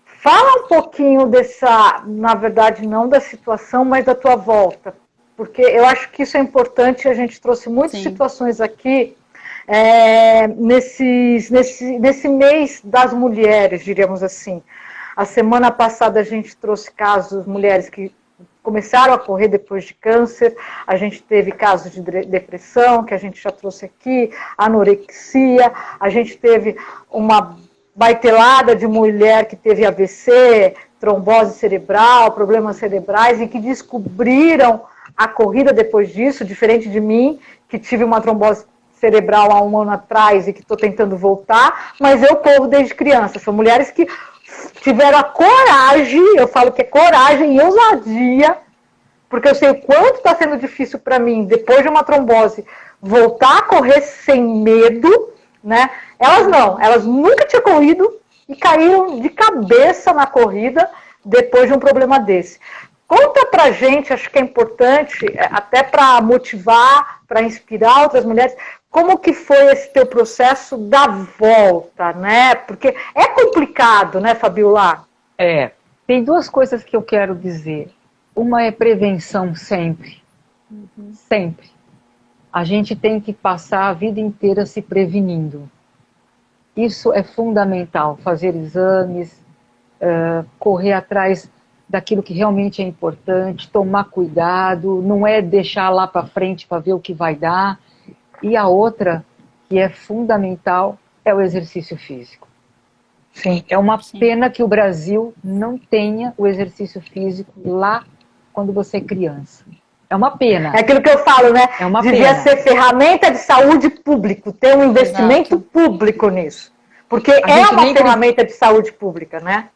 fala um pouquinho dessa, na verdade, não da situação, mas da tua volta. Porque eu acho que isso é importante, a gente trouxe muitas Sim. situações aqui nesse mês das mulheres, diríamos assim. A semana passada a gente trouxe casos, mulheres que começaram a correr depois de câncer, a gente teve casos de depressão, que a gente já trouxe aqui, anorexia, a gente teve uma baitelada de mulher que teve AVC, trombose cerebral, problemas cerebrais, e que descobriram a corrida depois disso, diferente de mim, que tive uma trombose cerebral há um ano atrás e que estou tentando voltar, mas eu corro desde criança. São mulheres que tiveram a coragem, eu falo que é coragem e ousadia, porque eu sei o quanto está sendo difícil para mim, depois de uma trombose, voltar a correr sem medo, né? Elas nunca tinham corrido e caíram de cabeça na corrida depois de um problema desse. Conta pra gente, acho que é importante, até para motivar, para inspirar outras mulheres, como que foi esse teu processo da volta, né? Porque é complicado, né, Fabiola? Tem duas coisas que eu quero dizer. Uma é prevenção sempre. Sempre. A gente tem que passar a vida inteira se prevenindo. Isso é fundamental, fazer exames, correr atrás daquilo que realmente é importante, tomar cuidado, não é deixar lá para frente para ver o que vai dar. E a outra, que é fundamental, é o exercício físico. Sim. É uma pena que o Brasil não tenha o exercício físico lá quando você é criança. É uma pena. É aquilo que eu falo, né? É uma Devia pena. ser ferramenta de saúde público, ter um investimento público nisso. Porque é uma ferramenta de saúde pública, né?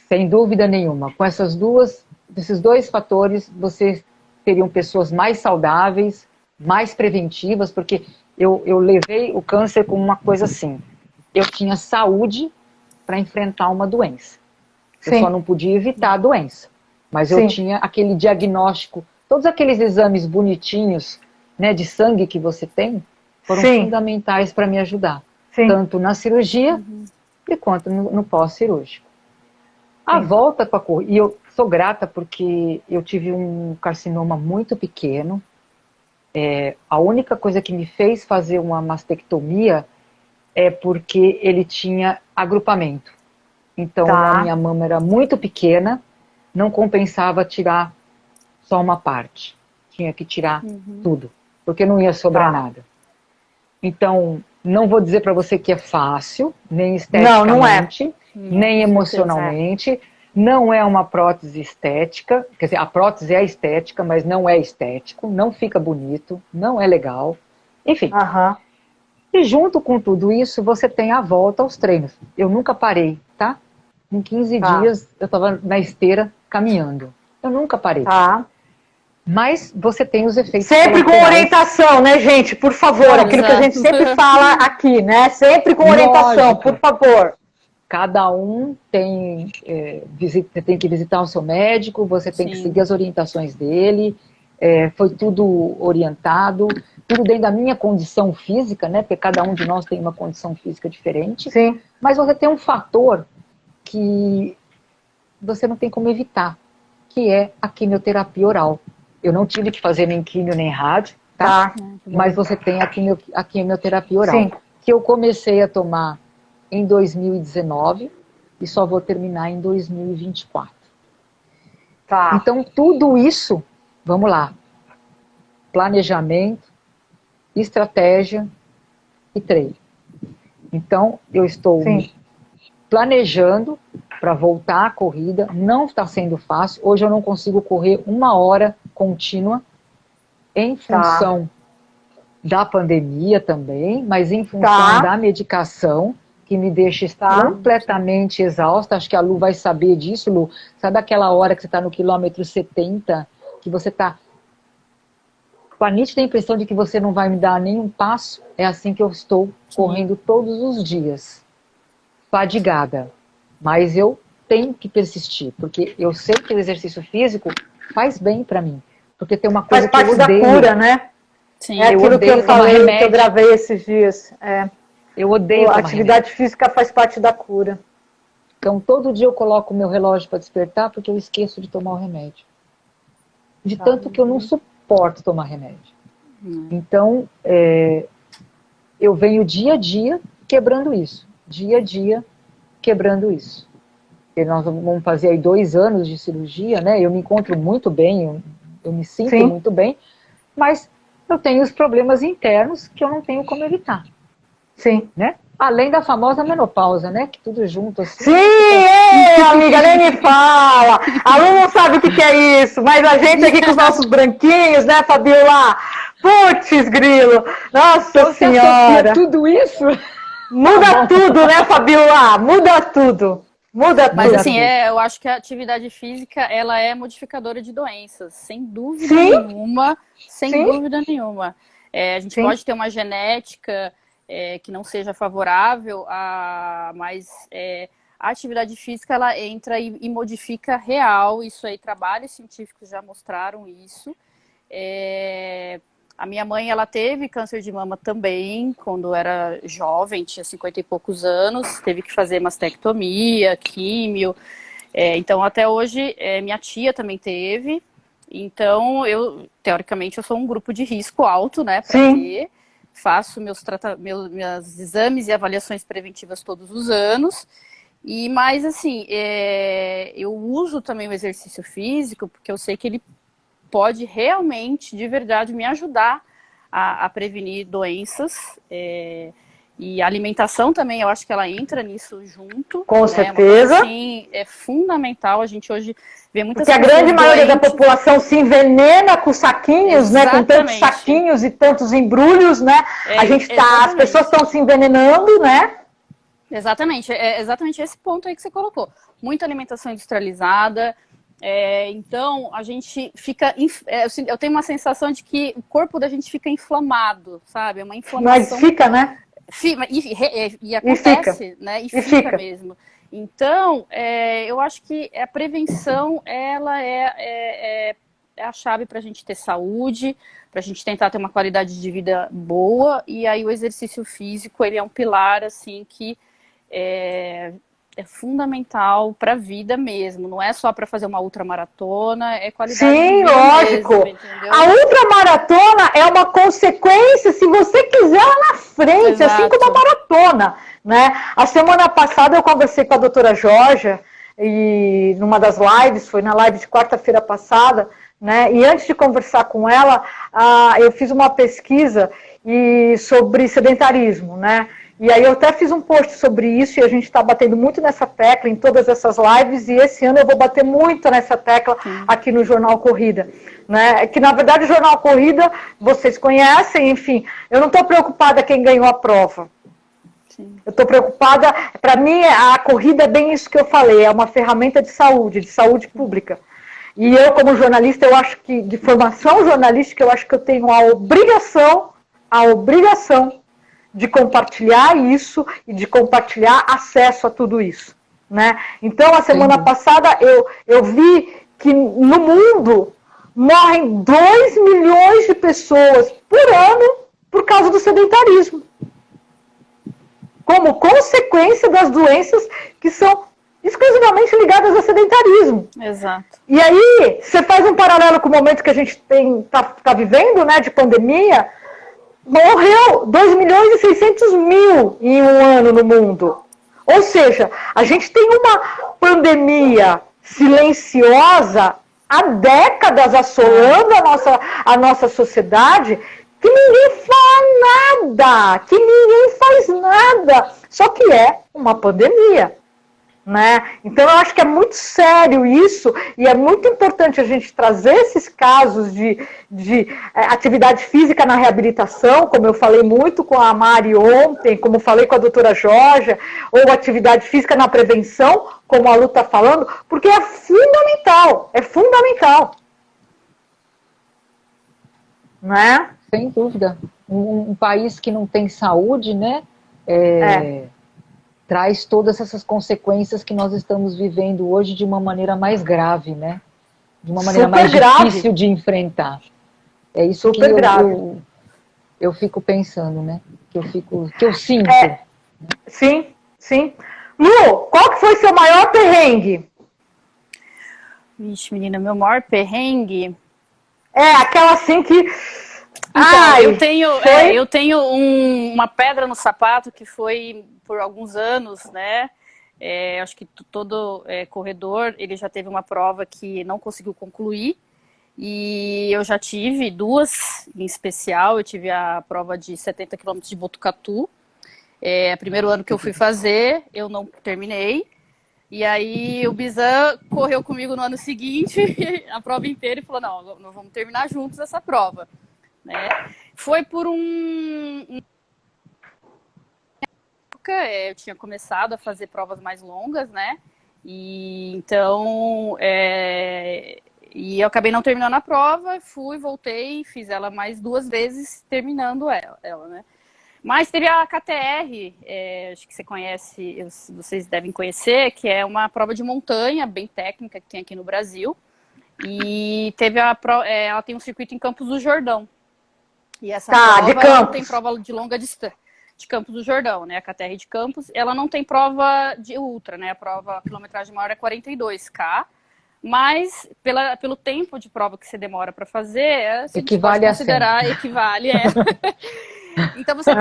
Sem dúvida nenhuma. Com esses dois fatores, vocês teriam pessoas mais saudáveis, mais preventivas, porque eu levei o câncer como uma coisa assim. Eu tinha saúde para enfrentar uma doença. Eu só não podia evitar a doença. Mas eu tinha aquele diagnóstico, todos aqueles exames bonitinhos, né, de sangue que você tem, foram fundamentais para me ajudar. Tanto na cirurgia quanto no pós-cirúrgico. A volta com a corrida, e eu sou grata porque eu tive um carcinoma muito pequeno. A única coisa que me fez fazer uma mastectomia é porque ele tinha agrupamento. Então a minha mama era muito pequena, não compensava tirar só uma parte. Tinha que tirar tudo, porque não ia sobrar nada. Então, não vou dizer para você que é fácil, nem esteticamente, nem emocionalmente. Não é uma prótese estética, quer dizer, a prótese é estética, mas não é estético, não fica bonito, não é legal, enfim. E junto com tudo isso, você tem a volta aos treinos. Eu nunca parei, tá? Em 15 dias, eu estava na esteira caminhando. Eu nunca parei. Mas você tem os efeitos sempre com orientação, né, gente? Por favor, aquilo que a gente sempre fala aqui, né? Sempre com orientação, por favor. Cada um tem, você tem que visitar o seu médico, você tem que seguir as orientações dele, foi tudo orientado, tudo dentro da minha condição física, né? Porque cada um de nós tem uma condição física diferente. Mas você tem um fator que você não tem como evitar, que é a quimioterapia oral. Eu não tive que fazer nem quimio nem rádio, tá? Mas você tem a quimioterapia oral, que eu comecei a tomar em 2019 e só vou terminar em 2024. Então tudo isso, vamos lá, planejamento, estratégia e treino. Então eu estou planejando para voltar à corrida, não está sendo fácil. Hoje eu não consigo correr 1 hora contínua em função da pandemia também, mas em função da medicação, que me deixa completamente exausta. Acho que a Lu vai saber disso, Lu. Sabe aquela hora que você está no quilômetro 70, que você está com a nítida impressão de que você não vai me dar nenhum passo, é assim que eu estou correndo todos os dias, fadigada. Mas eu tenho que persistir, porque eu sei que o exercício físico faz bem para mim. Porque tem uma coisa faz que eu parte odeio. da cura, né? Sim. É aquilo que eu falei, que eu gravei esses dias. Eu odeio a tomar atividade remédio. física faz parte da cura. Então, todo dia eu coloco o meu relógio para despertar, porque eu esqueço de tomar o remédio. De tanto que eu não suporto tomar remédio. Então, eu venho dia a dia quebrando isso. Dia a dia quebrando isso. E nós vamos fazer aí 2 anos de cirurgia, né? Eu me encontro muito bem, eu me sinto Sim. muito bem, mas eu tenho os problemas internos que eu não tenho como evitar. Sim. Né? Além da famosa menopausa, né? Que tudo junto assim. Sim, amiga, nem me fala. A Lu não sabe o que é isso, mas a gente aqui com os nossos branquinhos, né, Fabiola? Putz, grilo. Nossa então, Senhora. Tudo isso. Muda tudo, né, Fabiola? Muda tudo. Muda tudo. Mas assim, eu acho que a atividade física, ela é modificadora de doenças, sem dúvida nenhuma. Sem dúvida nenhuma. A gente pode ter uma genética que não seja favorável, mas a atividade física, ela entra e modifica real. Isso aí, trabalhos científicos já mostraram isso. A minha mãe, ela teve câncer de mama também, quando era jovem, tinha 50 e poucos anos, teve que fazer mastectomia, químio. Então, até hoje, minha tia também teve. Então, teoricamente, eu sou um grupo de risco alto, né, para ter. Faço meus exames e avaliações preventivas todos os anos. Mas, assim, eu uso também o exercício físico, porque eu sei que ele pode realmente, de verdade, me ajudar a prevenir doenças. E a alimentação também, eu acho que ela entra nisso junto. Com certeza. Assim, é fundamental. A gente hoje vê muitas pessoas. Porque a grande maioria da população se envenena com saquinhos, né? Com tantos saquinhos e tantos embrulhos, né? As pessoas estão se envenenando, né? Exatamente. É exatamente esse ponto aí que você colocou. Muita alimentação industrializada. Então, a gente fica... eu tenho uma sensação de que o corpo da gente fica inflamado, sabe? É uma inflamação... Mas fica, né? E acontece, né? E fica mesmo. Então, eu acho que a prevenção, ela é a chave para a gente ter saúde, para a gente tentar ter uma qualidade de vida boa. E aí o exercício físico, ele é um pilar, assim, que é fundamental para a vida mesmo, não é só para fazer uma ultramaratona, é qualidade de vida. Sim, lógico. Mesmo, entendeu? A ultramaratona é uma consequência, se você quiser, lá na frente, assim como a maratona, né? A semana passada eu conversei com a doutora Jorge, e numa das lives, foi na live de quarta-feira passada, né? E antes de conversar com ela, eu fiz uma pesquisa sobre sedentarismo, né? E aí eu até fiz um post sobre isso e a gente está batendo muito nessa tecla em todas essas lives e esse ano eu vou bater muito nessa tecla aqui no Jornal Corrida, né? Que na verdade o Jornal Corrida, vocês conhecem, enfim, eu não estou preocupada quem ganhou a prova. Sim. Eu estou preocupada, para mim a corrida é bem isso que eu falei, é uma ferramenta de saúde pública. E eu como jornalista, eu acho que, de formação jornalística, eu acho que eu tenho a obrigação de compartilhar isso e de compartilhar acesso a tudo isso, né? Então, a semana passada, eu vi que no mundo morrem 2 milhões de pessoas por ano por causa do sedentarismo. Como consequência das doenças que são exclusivamente ligadas ao sedentarismo. Exato. E aí, você faz um paralelo com o momento que a gente tá vivendo, né, de pandemia. Morreu 2 milhões e 600 mil em um ano no mundo. Ou seja, a gente tem uma pandemia silenciosa há décadas assolando a nossa sociedade que ninguém fala nada, que ninguém faz nada. Só que é uma pandemia. Né? Então eu acho que é muito sério isso e é muito importante a gente trazer esses casos de atividade física na reabilitação, como eu falei muito com a Mari ontem, como falei com a doutora Jorge, ou atividade física na prevenção, como a Lu está falando, porque é fundamental, né? Sem dúvida. Um país que não tem saúde, né? Traz todas essas consequências que nós estamos vivendo hoje de uma maneira mais grave, né? De uma maneira Super mais grave. difícil de enfrentar. É isso Super que grave. eu fico pensando, né? Que eu sinto. Sim, sim. Lu, qual que foi seu maior perrengue? Vixe, menina, meu maior perrengue. Aquela assim que. Então, eu tenho uma pedra no sapato que foi por alguns anos, né? Acho que todo corredor, ele já teve uma prova que não conseguiu concluir. E eu já tive duas, em especial. Eu tive a prova de 70 quilômetros de Botucatu. Primeiro ano que eu fui fazer, eu não terminei. E aí o Bizan correu comigo no ano seguinte, a prova inteira, e falou, não, nós vamos terminar juntos essa prova. Né? Foi por eu tinha começado a fazer provas mais longas, né? E então e eu acabei não terminando a prova, voltei, fiz ela mais duas vezes, terminando ela, né? Mas teve a KTR, acho que você conhece, vocês devem conhecer, que é uma prova de montanha bem técnica que tem aqui no Brasil. E teve ela tem um circuito em Campos do Jordão. E essa prova ela não tem prova de longa distância, de Campos do Jordão, né? A KTR de Campos, ela não tem prova de ultra, né? A quilometragem maior é 42K, mas pelo tempo de prova que você demora para fazer, você pode considerar equivale. Então você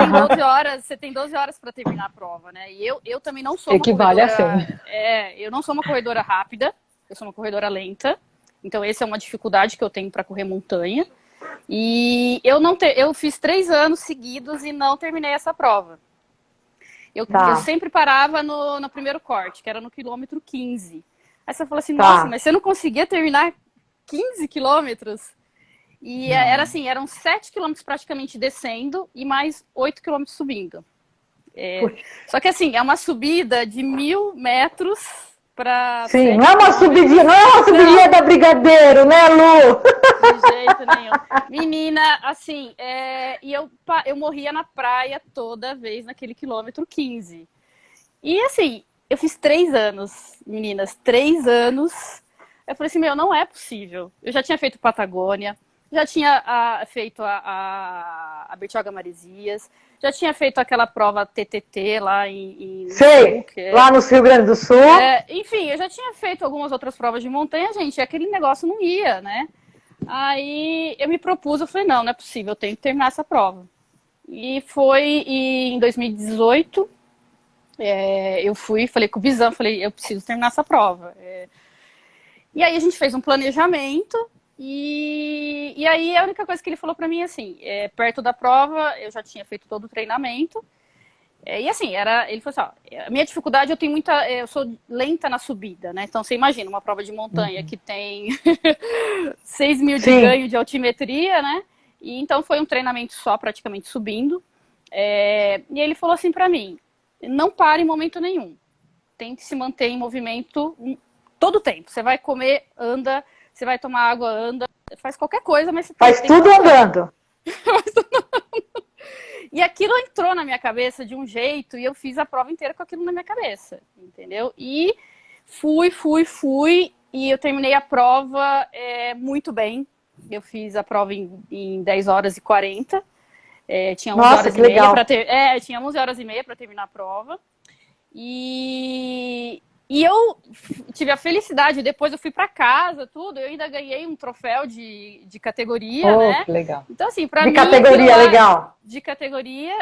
tem 12 horas para terminar a prova, né? E eu também não sou uma corredora. Eu não sou uma corredora rápida, eu sou uma corredora lenta. Então essa é uma dificuldade que eu tenho para correr montanha. E eu fiz 3 anos seguidos e não terminei essa prova. Eu sempre parava no primeiro corte, que era no quilômetro 15. Aí você fala assim, nossa, mas você não conseguia terminar 15 quilômetros? E era assim, eram 7 quilômetros praticamente descendo e mais 8 quilômetros subindo. Só que assim, é uma subida de 1.000 metros para. Sim, não é uma subidinha da Brigadeiro, né, Lu? De jeito nenhum. Menina, assim, e eu morria na praia toda vez naquele quilômetro 15. E assim, eu fiz 3 anos, meninas, 3 anos. Eu falei assim, não é possível. Eu já tinha feito Patagônia, já tinha feito a Bertioga Maresias, já tinha feito aquela prova TTT lá em Sei, lá no Rio Grande do Sul. Enfim, eu já tinha feito algumas outras provas de montanha, gente, e aquele negócio não ia, né? Aí eu me propus, eu falei, não é possível, eu tenho que terminar essa prova. E foi em 2018, eu falei com o Bizan, falei, eu preciso terminar essa prova. E aí a gente fez um planejamento, e aí a única coisa que ele falou pra mim, assim, perto da prova, eu já tinha feito todo o treinamento, e assim, ele falou assim, a minha dificuldade, eu sou lenta na subida, né? Então você imagina, uma prova de montanha que tem 6.000 de ganho de altimetria, né? E então foi um treinamento só, praticamente subindo. E ele falou assim pra mim, não pare em momento nenhum. Tem que se manter em movimento todo o tempo. Você vai comer, anda, você vai tomar água, anda, faz qualquer coisa, mas você faz tudo andando. E aquilo entrou na minha cabeça de um jeito, e eu fiz a prova inteira com aquilo na minha cabeça, entendeu? E fui, e eu terminei a prova muito bem. Eu fiz a prova em 10 horas e 40. Tinha 11 horas e meia para tinha 11 horas e meia para terminar a prova. E eu tive a felicidade, depois eu fui para casa, tudo, eu ainda ganhei um troféu de categoria, né? Que legal. Então, assim, para mim... De categoria, legal. De categoria,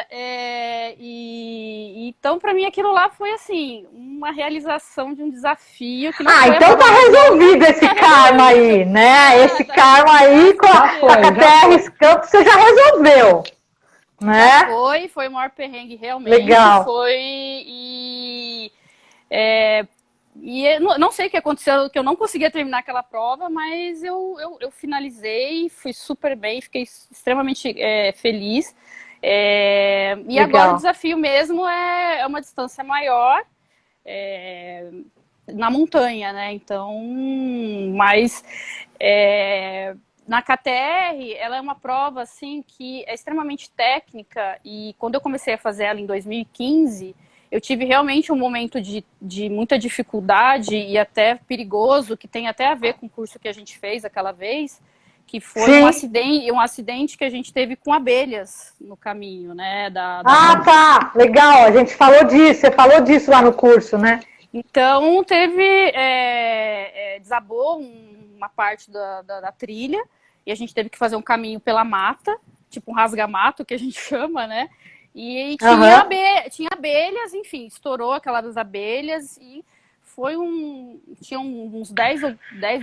então, para mim, aquilo lá foi, assim, uma realização de um desafio que não foi então tá resolvido esse karma aí, né? Esse karma aí com a KTR Campos você já resolveu, né? Foi o maior perrengue, realmente. Legal. E eu não sei o que aconteceu, que eu não conseguia terminar aquela prova, mas eu finalizei, fui super bem, fiquei extremamente feliz. E agora o desafio mesmo é uma distância maior na montanha, né? Então, mas Na KTR, ela é uma prova assim que é extremamente técnica e quando eu comecei a fazer ela em 2015, eu tive realmente um momento de muita dificuldade e até perigoso, que tem até a ver com o curso que a gente fez aquela vez, que foi um acidente que a gente teve com abelhas no caminho, né? Tá, legal, a gente falou disso, você falou disso lá no curso, né? Então, desabou uma parte da trilha e a gente teve que fazer um caminho pela mata, tipo um rasga-mato, que a gente chama, né? E tinha abelhas, enfim, estourou aquelas abelhas e tinha uns 10,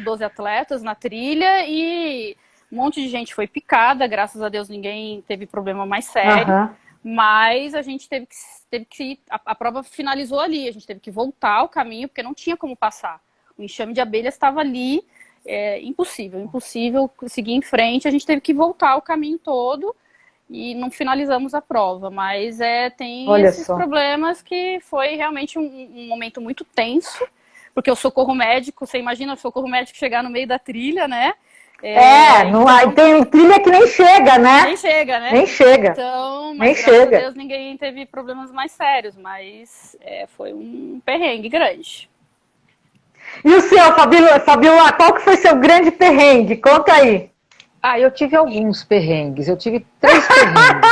12 atletas na trilha e um monte de gente foi picada, graças a Deus ninguém teve problema mais sério. Mas a gente teve que a prova finalizou ali, a gente teve que voltar ao caminho, porque não tinha como passar. O enxame de abelhas estava ali, impossível seguir em frente, a gente teve que voltar o caminho todo e não finalizamos a prova. Mas tem esses problemas que foi realmente um momento muito tenso, porque o socorro médico, você imagina o socorro médico chegar no meio da trilha, né? Tem trilha que nem chega, né? Nem chega, né? Nem chega. Então, mas graças a Deus ninguém teve problemas mais sérios, mas foi um perrengue grande. E o seu, Fabiola, qual que foi seu grande perrengue? Conta aí. Eu tive alguns perrengues, eu tive 3 perrengues.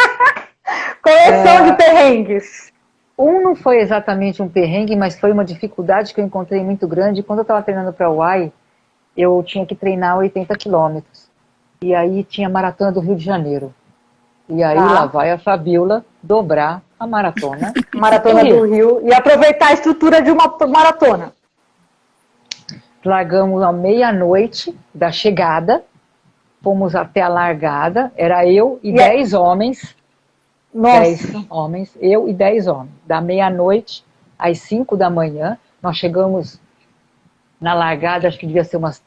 Coleção de perrengues. Um não foi exatamente um perrengue, mas foi uma dificuldade que eu encontrei muito grande. Quando eu estava treinando para o UAI, eu tinha que treinar 80 quilômetros. E aí tinha a maratona do Rio de Janeiro. E aí lá vai a Fabiola dobrar a maratona. Maratona do Rio. E aproveitar a estrutura de uma maratona. Largamos à meia-noite da chegada. Fomos até a largada. Era eu e 10 homens. Nossa. 10 homens. Eu e 10 homens. Da meia-noite às 5 da manhã. Nós chegamos na largada, acho que devia ser umas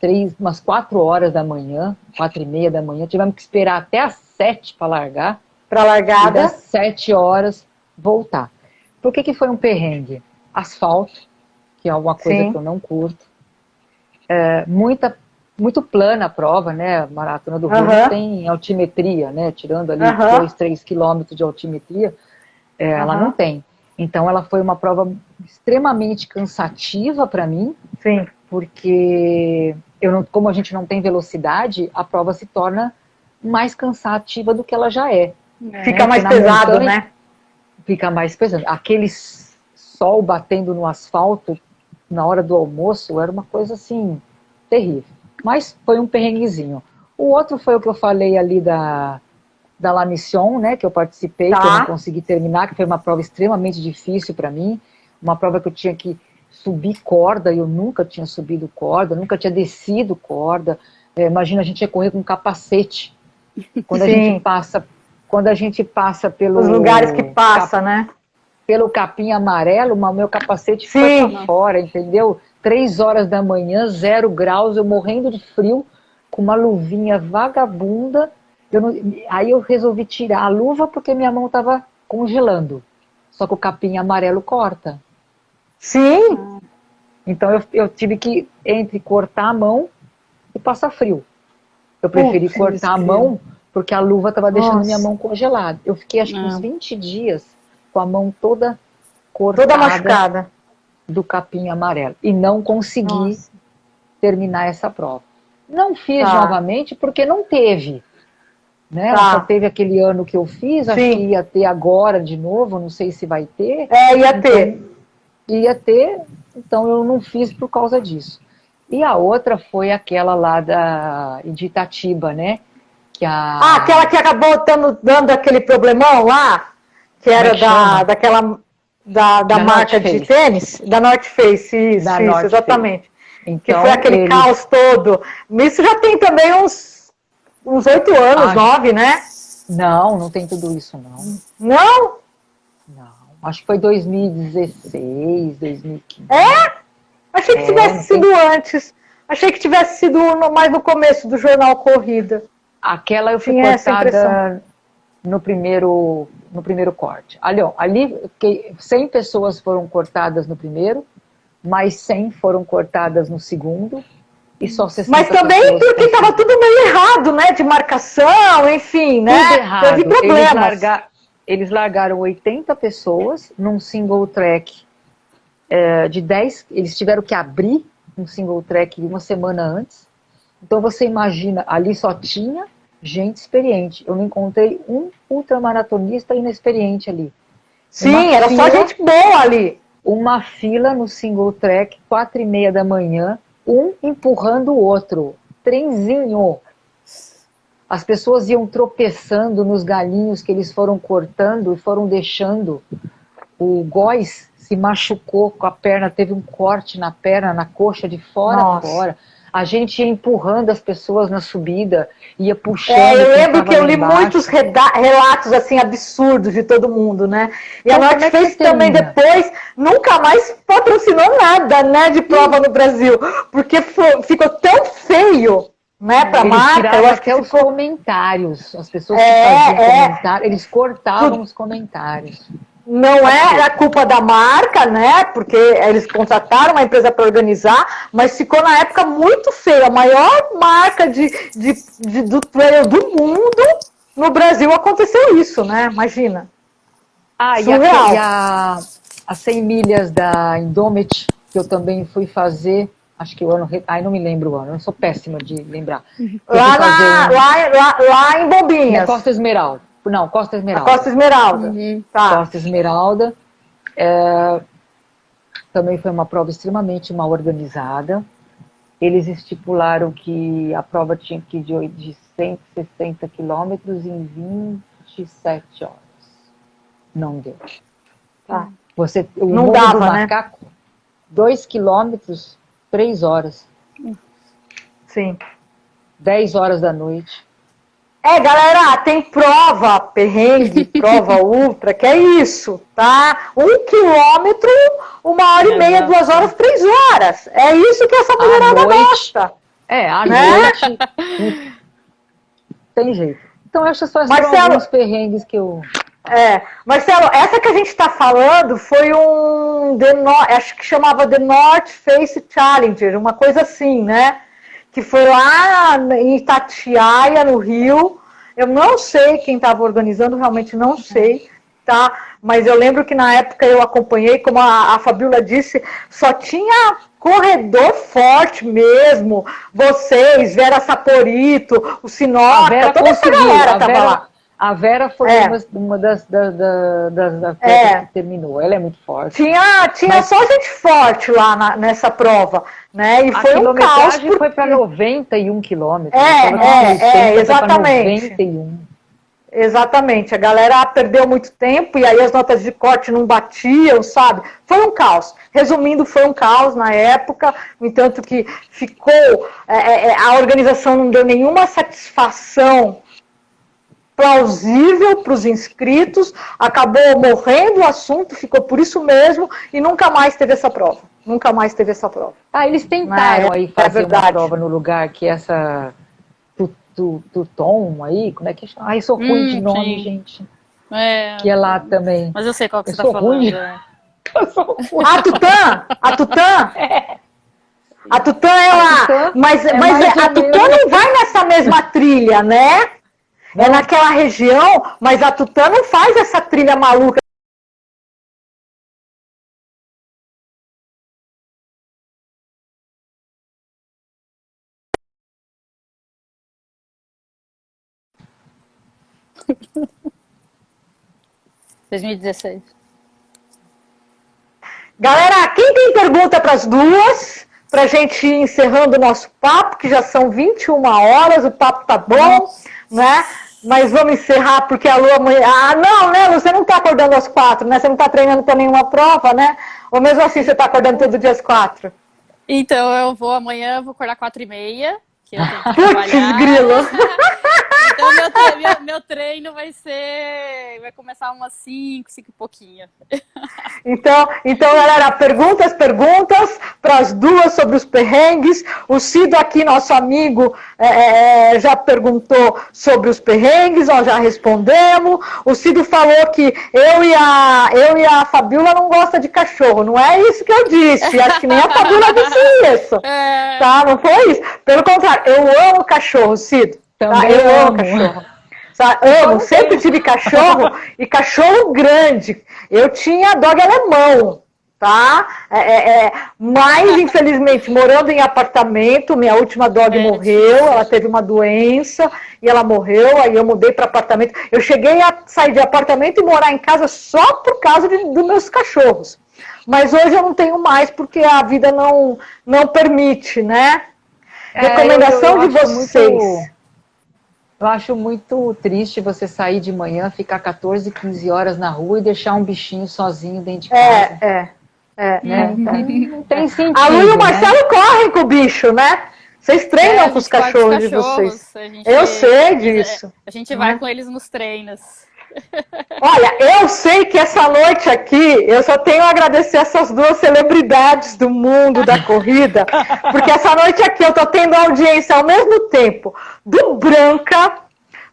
4 horas da manhã, 4h30 da manhã. Tivemos que esperar até às 7 para largar. Para a largada. E das 7 horas voltar. Por que foi um perrengue? Asfalto, que é uma coisa que eu não curto. Muito plana a prova, né? A Maratona do Rio não tem altimetria, né? Tirando ali 2, 3 quilômetros de altimetria, ela não tem. Então ela foi uma prova extremamente cansativa para mim. Sim. Porque como a gente não tem velocidade, a prova se torna mais cansativa do que ela já é. Fica mais pesado, né? Fica mais pesado. Aquele sol batendo no asfalto na hora do almoço era uma coisa assim, terrível. Mas foi um perrenguezinho. O outro foi o que eu falei ali da La Mission, né, que eu participei, que eu não consegui terminar, que foi uma prova extremamente difícil para mim. Uma prova que eu tinha que subir corda, eu nunca tinha subido corda, nunca tinha descido corda. Imagina, a gente ia correr com capacete. Quando a gente passa pelos lugares que passa, né? Pelo capim amarelo, o meu capacete foi pra fora, entendeu? 3 horas da manhã, 0 graus, eu morrendo de frio, com uma luvinha vagabunda. Aí eu resolvi tirar a luva porque minha mão estava congelando. Só que o capim amarelo corta. Sim. Então eu tive que cortar a mão e passar frio. Eu preferi cortar a mão porque a luva estava deixando minha mão congelada. Eu fiquei acho que uns 20 dias com a mão toda cortada. Toda machucada. Do capim amarelo. E não consegui terminar essa prova. Não fiz novamente porque não teve. Né? Só teve aquele ano que eu fiz, acho que ia ter agora de novo, não sei se vai ter. Ia ter, então eu não fiz por causa disso. E a outra foi aquela lá de Itatiba, né? Aquela que acabou dando aquele problemão lá, que era da marca de tênis, da North Face, isso, exatamente. Então, que foi aquele caos todo. Isso já tem também uns 8 anos, 9, né? Não tem tudo isso, não. Não? Não. Acho que foi 2016, 2015. Achei que tivesse sido antes. Achei que tivesse sido mais no começo do jornal Corrida. Aquela eu fui cortada no primeiro corte. Ali 100 pessoas foram cortadas no primeiro, mais 100 foram cortadas no segundo, e só 60 Mas também pessoas porque estava conseguiram. tudo meio errado, né? De marcação, enfim, né? Tudo errado. Teve problemas. Eles largaram 80 pessoas num single track de 10. Eles tiveram que abrir um single track uma semana antes. Então você imagina, ali só tinha gente experiente. Eu não encontrei um ultramaratonista inexperiente ali. Sim, era só gente boa ali. Uma fila no single track, 4h30 da manhã, um empurrando o outro. Trenzinho. As pessoas iam tropeçando nos galinhos que eles foram cortando e foram deixando. O Góis se machucou com a perna, teve um corte na perna, na coxa, de fora a fora. A gente ia empurrando as pessoas na subida, ia puxando. Eu lembro que eu li muitos relatos assim absurdos de todo mundo, né? E a Norte Face também depois nunca mais patrocinou nada, né, de prova no Brasil, porque ficou tão feio, né, para a marca. Eu acho que os comentários, as pessoas que faziam comentário, eles cortavam os comentários. Não era culpa da marca, né? Porque eles contrataram uma empresa para organizar, mas ficou na época muito feio. A maior marca do trail do mundo, no Brasil aconteceu isso, né? Imagina. Surreal. E as 100 milhas da Indomit, que eu também fui fazer, acho que o ano... não me lembro o ano, eu sou péssima de lembrar. Lá em Bombinhas. Na Costa Esmeralda. Não, Costa Esmeralda. Costa Esmeralda. Tá. Costa Esmeralda. Também foi uma prova extremamente mal organizada. Eles estipularam que a prova tinha que ir de 160 quilômetros em 27 horas. Não deu. Tá. Não dava, do Macaco, né? 2 quilômetros, 3 horas. Sim. 10 horas da noite. Galera, tem prova perrengue, prova ultra, que é isso, tá? 1 quilômetro, 1h30, 2 horas, 3 horas. É isso que essa mulherada gosta. À noite. Tem jeito. Então, essas são alguns perrengues que eu... Marcelo, essa que a gente está falando foi acho que chamava The North Face Challenger, uma coisa assim, né? Que foi lá em Itatiaia, no Rio. Eu não sei quem estava organizando, realmente não sei, tá? Mas eu lembro que na época eu acompanhei, como a Fabiola disse, só tinha corredor forte mesmo. Vocês, Vera Saporito, o Sinoca, toda essa galera estava lá. A Vera foi uma das atletas que terminou. Ela é muito forte. Tinha só gente forte lá nessa prova, né? E foi um caos. Foi para 91 quilômetros. Exatamente. 91. Exatamente. A galera perdeu muito tempo e aí as notas de corte não batiam, sabe? Foi um caos. Resumindo, foi um caos na época, no entanto que ficou... a organização não deu nenhuma satisfação plausível para os inscritos, acabou morrendo o assunto, ficou por isso mesmo, e nunca mais teve essa prova. Nunca mais teve essa prova. Eles tentaram aí fazer uma prova no lugar que essa Tuton aí, como é que chama? Sou ruim de nome, gente. Que é lá também. Mas eu sei qual que você está falando. Ruim. Eu sou ruim. A Tutã? A Tutã é lá. Mas a Tutã não vai nessa mesma trilha, né? É naquela região, mas a Tutã não faz essa trilha maluca. Em 2016. Galera, quem tem pergunta para as duas? Para a gente ir encerrando o nosso papo, que já são 21 horas, o papo tá bom, né? Mas vamos encerrar, porque a Lu amanhã... não, né, Lu? Você não está acordando às 4, né? Você não está treinando para nenhuma prova, né? Ou mesmo assim você está acordando todo dia às 4? Então, eu vou amanhã, vou acordar 4h30, que eu tenho que trabalhar. Grilo! Então, meu treino vai começar umas 5 e pouquinho. Então, galera, perguntas para as duas sobre os perrengues. O Cido aqui, nosso amigo, já perguntou sobre os perrengues, nós já respondemos. O Cido falou que eu e a Fabiola não gosta de cachorro. Não é isso que eu disse. Acho que nem a Fabiola disse isso. Tá? Não foi isso. Pelo contrário, eu amo cachorro, Cido. Tá? Eu amo cachorro. Amo, sempre tive cachorro e cachorro grande. Eu tinha dog alemão, tá? Mas, infelizmente, morando em apartamento, minha última dog morreu, ela teve uma doença e ela morreu, aí eu mudei para apartamento. Eu cheguei a sair de apartamento e morar em casa só por causa dos meus cachorros. Mas hoje eu não tenho mais porque a vida não permite, né? Recomendação de vocês. Eu acho muito triste você sair de manhã, ficar 14, 15 horas na rua e deixar um bichinho sozinho dentro de casa. Né? Não tem sentido. A Lu e o Marcelo correm com o bicho, né? Vocês treinam com os cachorros de vocês. Eu sei disso. A gente vai com eles nos treinos. Olha, eu sei que essa noite aqui, eu só tenho a agradecer essas duas celebridades do mundo da corrida, porque essa noite aqui eu tô tendo audiência ao mesmo tempo do Branca,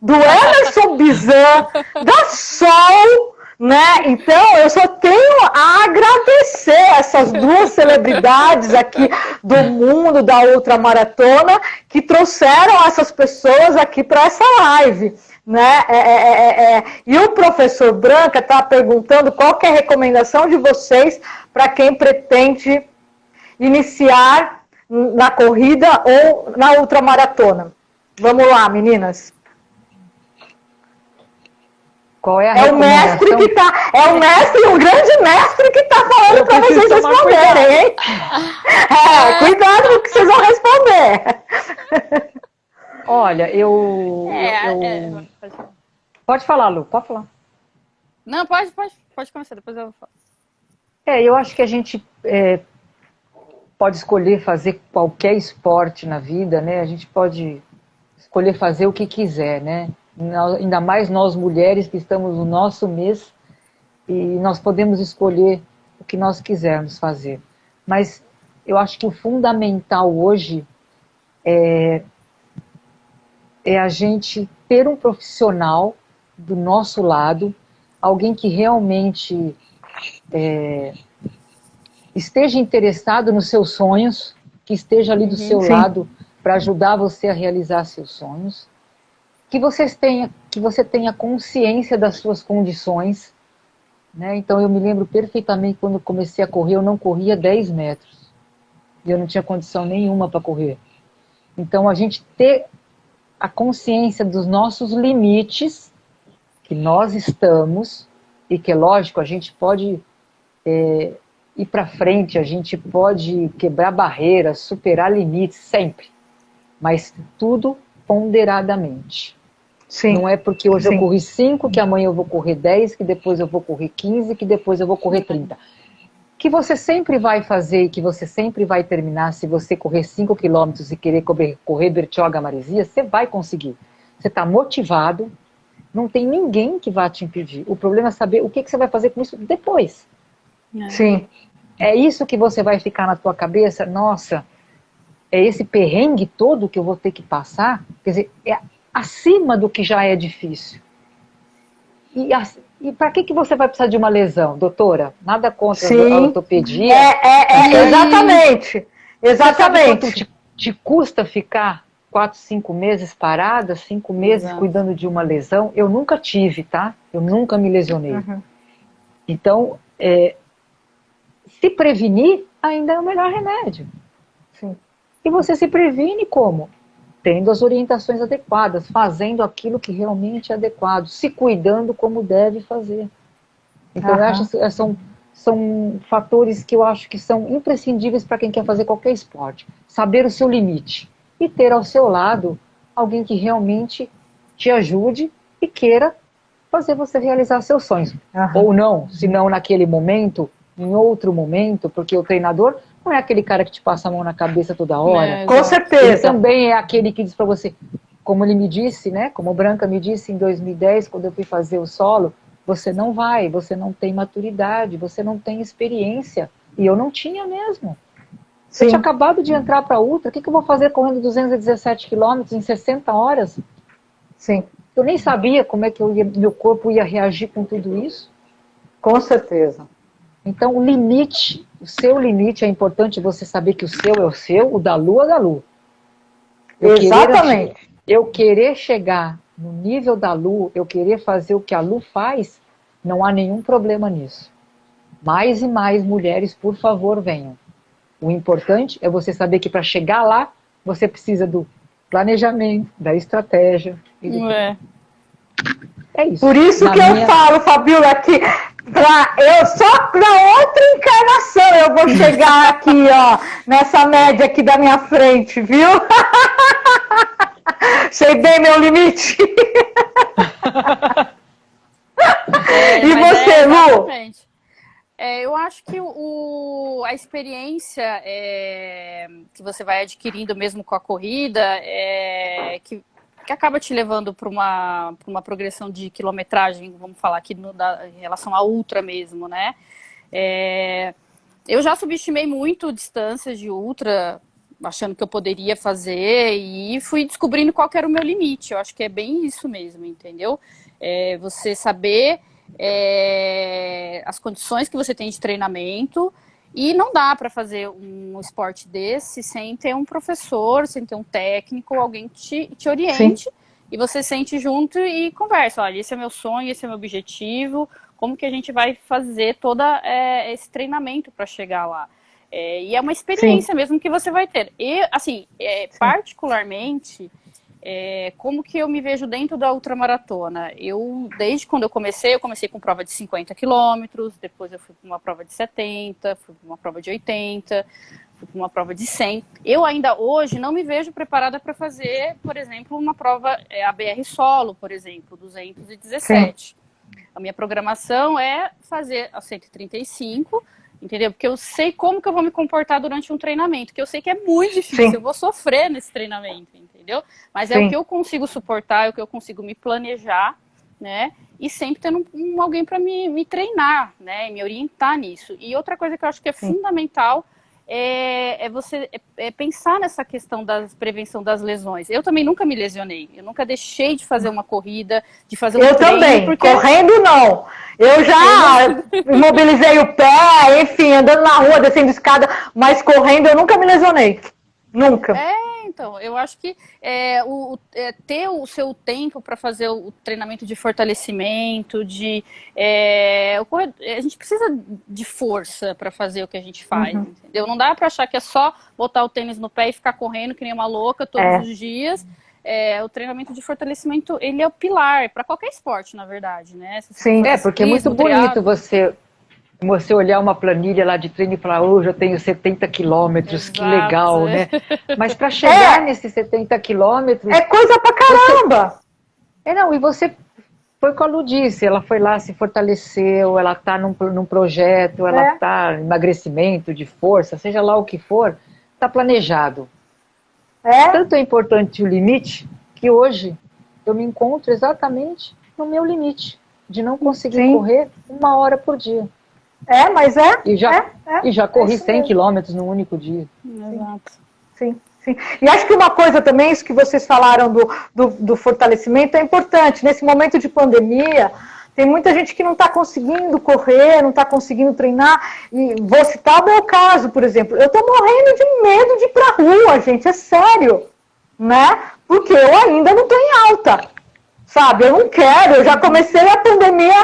do Emerson Bizan, da Sol, né? Então eu só tenho a agradecer essas duas celebridades aqui do mundo da ultramaratona que trouxeram essas pessoas aqui para essa live. Né? E o professor Branca está perguntando qual que é a recomendação de vocês para quem pretende iniciar na corrida ou na ultramaratona. Vamos lá, meninas. Qual é a recomendação? O mestre, um grande mestre que está falando para vocês responderem, hein? Cuidado com o que vocês vão responder. Olha, Pode falar, Lu, pode falar. Não, pode começar, depois eu falo. Eu acho que a gente pode escolher fazer qualquer esporte na vida, né? A gente pode escolher fazer o que quiser, né? Ainda mais nós mulheres que estamos no nosso mês e nós podemos escolher o que nós quisermos fazer. Mas eu acho que o fundamental hoje é a gente ter um profissional do nosso lado, alguém que realmente esteja interessado nos seus sonhos, que esteja ali do seu lado para ajudar você a realizar seus sonhos, que você tenha consciência das suas condições, né? Então eu me lembro perfeitamente quando comecei a correr, eu não corria 10 metros, e eu não tinha condição nenhuma para correr. Então a gente ter a consciência dos nossos limites, que nós estamos, e que, lógico, a gente pode ir para frente, a gente pode quebrar barreiras, superar limites, sempre. Mas tudo ponderadamente. Sim. Não é porque hoje eu corri 5, que amanhã eu vou correr 10, que depois eu vou correr 15, que depois eu vou correr 30. Que você sempre vai fazer e que você sempre vai terminar, se você correr 5 quilômetros e querer correr Bertioga-Maresia, você vai conseguir. Você está motivado, não tem ninguém que vá te impedir. O problema é saber o que você vai fazer com isso depois. Sim. É isso que você vai ficar na tua cabeça, nossa, é esse perrengue todo que eu vou ter que passar? Quer dizer, é acima do que já é difícil. E para que você vai precisar de uma lesão, doutora? Nada contra a ortopedia. Exatamente. Exatamente. Você sabe quanto te custa ficar 4, 5 meses parada, 5 meses cuidando de uma lesão? Eu nunca tive, tá? Eu nunca me lesionei. Então, se prevenir ainda é o melhor remédio. Sim. E você se previne como? Tendo as orientações adequadas, fazendo aquilo que realmente é adequado, se cuidando como deve fazer. Então, eu acho que são fatores que eu acho que são imprescindíveis para quem quer fazer qualquer esporte. Saber o seu limite e ter ao seu lado alguém que realmente te ajude e queira fazer você realizar seus sonhos. Ou não, se não naquele momento, em outro momento, porque o treinador não é aquele cara que te passa a mão na cabeça toda hora. Com certeza. Ele também é aquele que diz para você, como ele me disse, né, como Branca me disse em 2010, quando eu fui fazer o solo, você não vai, você não tem maturidade, você não tem experiência. E eu não tinha mesmo. Sim. Eu tinha acabado de entrar para a Ultra, o que eu vou fazer correndo 217 quilômetros em 60 horas? Sim. Eu nem sabia como é que meu corpo ia reagir com tudo isso. Com certeza. Então, o limite, o seu limite, é importante você saber que o seu é o seu, o da Lu é da Lu. Exatamente. Eu querer chegar no nível da Lu, eu querer fazer o que a Lu faz, não há nenhum problema nisso. Mais e mais mulheres, por favor, venham. O importante é você saber que para chegar lá, você precisa do planejamento, da estratégia. É isso. Por isso que eu falo, Fabiola, que só para outra encarnação eu vou chegar aqui, ó, nessa média aqui da minha frente, viu? Sei bem meu limite. E você, Lu? Eu acho que a experiência que você vai adquirindo mesmo com a corrida, que acaba te levando para uma progressão de quilometragem, vamos falar aqui em relação à ultra mesmo, né? Eu já subestimei muito distâncias de ultra, achando que eu poderia fazer, e fui descobrindo qual que era o meu limite. Eu acho que é bem isso mesmo, entendeu? Você saber as condições que você tem de treinamento, e não dá para fazer um esporte desse sem ter um professor, sem ter um técnico, alguém que te oriente. Sim. E você sente junto e conversa, olha, esse é meu sonho, esse é meu objetivo, como que a gente vai fazer todo esse treinamento para chegar lá. E é uma experiência Sim. mesmo que você vai ter. E, assim, particularmente, como que eu me vejo dentro da ultramaratona? Desde quando eu comecei com prova de 50 quilômetros, depois eu fui para uma prova de 70, fui para uma prova de 80, fui para uma prova de 100. Eu ainda hoje não me vejo preparada para fazer, por exemplo, uma prova ABR solo, por exemplo, 217. Sim. A minha programação é fazer a 135, entendeu? Porque eu sei como que eu vou me comportar durante um treinamento, que eu sei que é muito difícil, Sim. eu vou sofrer nesse treinamento, entendeu? Mas Sim. é o que eu consigo suportar, é o que eu consigo me planejar, né? E sempre tendo alguém para me treinar, né? E me orientar nisso. E outra coisa que eu acho que é Sim. fundamental é você pensar nessa questão da prevenção das lesões. Eu também nunca me lesionei. Eu nunca deixei de fazer uma corrida, de fazer um treino. Eu também. Porque... Correndo, não. Eu já imobilizei o pé, enfim, andando na rua, descendo escada, mas correndo eu nunca me lesionei. Nunca. Então, eu acho que ter o seu tempo para fazer o treinamento de fortalecimento, a gente precisa de força para fazer o que a gente faz, entendeu? Não dá para achar que é só botar o tênis no pé e ficar correndo que nem uma louca todos os dias. O treinamento de fortalecimento, ele é o pilar para qualquer esporte, na verdade, né? Sim, porque é muito bonito você olhar uma planilha lá de treino e falar, hoje eu tenho 70 quilômetros, Exato. Que legal, né? Mas para chegar nesses 70 quilômetros... É coisa pra caramba! E você, foi o que a Lu disse, ela foi lá, se fortaleceu, ela tá num projeto, ela tá em emagrecimento, de força, seja lá o que for, tá planejado. Tanto é importante o limite, que hoje eu me encontro exatamente no meu limite, de não conseguir Sim. correr 1 hora por dia. E já corri 100 quilômetros num único dia. Exato. Sim, sim. E acho que uma coisa também, isso que vocês falaram do fortalecimento é importante. Nesse momento de pandemia, tem muita gente que não está conseguindo correr, não está conseguindo treinar. E vou citar o meu caso, por exemplo. Eu estou morrendo de medo de ir para a rua, gente, é sério. Né? Porque eu ainda não estou em alta. Sabe, eu não quero, eu já comecei a pandemia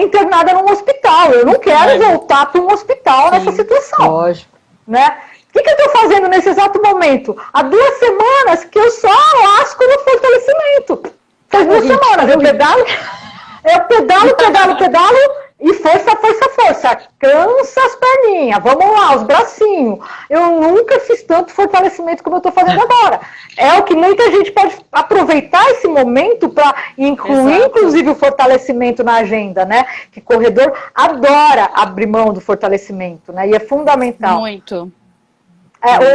internada num hospital, eu não quero voltar para um hospital nessa situação. Lógico. Né? O que eu estou fazendo nesse exato momento? Há 2 semanas que eu só lasco no fortalecimento. Faz 2 semanas, eu pedalo, e força, cansa as perninhas, vamos lá, os bracinhos. Eu nunca fiz tanto fortalecimento como eu estou fazendo agora. É o que muita gente pode aproveitar esse momento para incluir, Exato. Inclusive, o fortalecimento na agenda, né? Que corredor adora abrir mão do fortalecimento, né? E é fundamental. Muito.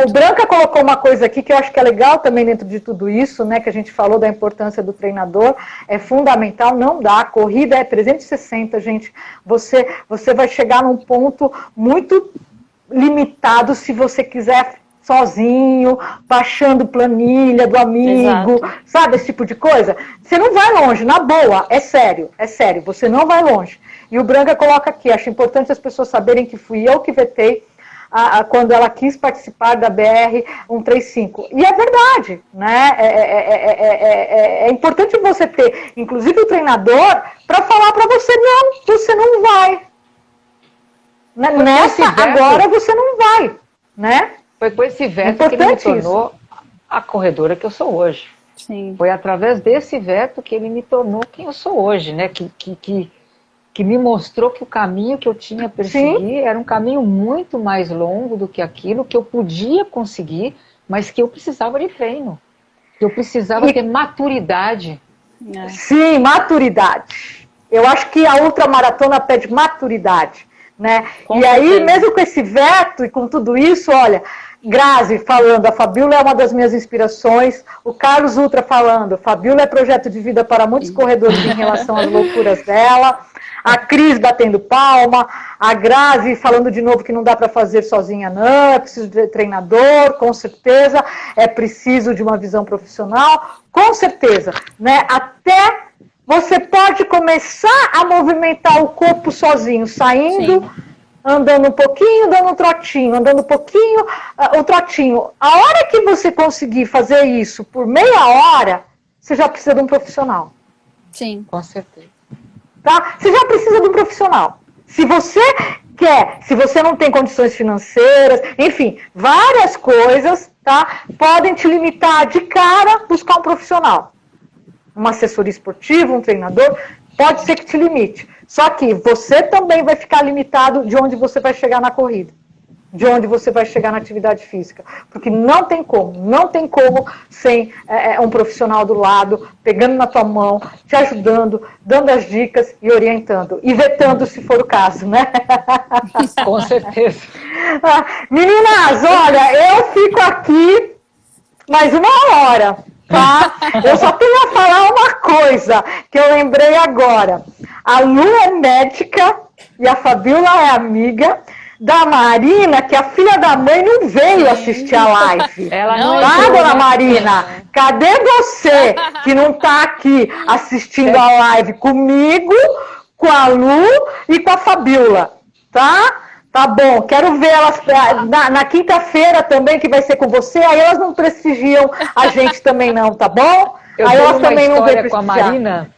O Branca colocou uma coisa aqui que eu acho que é legal também dentro de tudo isso, né, que a gente falou da importância do treinador, é fundamental, não dá, a corrida é 360, gente, você vai chegar num ponto muito limitado se você quiser sozinho, baixando planilha do amigo, Exato. sabe, esse tipo de coisa. Você não vai longe, na boa, é sério, você não vai longe. E o Branca coloca aqui, acho importante as pessoas saberem que fui eu que vetei quando ela quis participar da BR 135. E é verdade, né? É importante você ter, inclusive, o treinador para falar para você, não, você não vai. Nessa, agora você não vai, né? Foi com esse veto que ele me tornou a corredora que eu sou hoje. Sim. Foi através desse veto que ele me tornou quem eu sou hoje, né? Que me mostrou que o caminho que eu tinha a perseguir era um caminho muito mais longo do que aquilo que eu podia conseguir, mas que eu precisava de treino. Que eu precisava ter maturidade. Sim, maturidade. Eu acho que a ultramaratona pede maturidade, né? E aí, mesmo com esse veto e com tudo isso, olha, Grazi falando, a Fabíola é uma das minhas inspirações, o Carlos Ultra falando, Fabíola é projeto de vida para muitos corredores em relação às loucuras dela, a Cris batendo palma, a Grazi falando de novo que não dá para fazer sozinha não, é preciso de treinador, com certeza, é preciso de uma visão profissional, com certeza, né? Até você pode começar a movimentar o corpo sozinho, saindo... Sim. Andando um pouquinho, dando um trotinho, andando um pouquinho, um trotinho. A hora que você conseguir fazer isso por meia hora, você já precisa de um profissional. Sim, com certeza. Tá? Você já precisa de um profissional. Se você quer, se você não tem condições financeiras, enfim, várias coisas, tá? Podem te limitar de cara buscar um profissional. Uma assessoria esportiva, um treinador, pode ser que te limite. Só que você também vai ficar limitado de onde você vai chegar na corrida, de onde você vai chegar na atividade física. Porque não tem como sem um profissional do lado, pegando na tua mão, te ajudando, dando as dicas e orientando. E vetando se for o caso, né? Com certeza. Meninas, olha, eu fico aqui mais uma hora. Tá? Eu só tenho a falar uma coisa que eu lembrei agora. A Lu é médica e a Fabíola é amiga da Marina, que a filha da mãe não veio assistir a live. Ela não tá, dona Marina? Cadê você que não tá aqui assistindo a live comigo, com a Lu e com a Fabíola? Tá? Tá bom, quero ver elas na quinta-feira também, que vai ser com você, aí elas não prestigiam a gente também não, tá bom? Aí elas também não vêm com a Marina.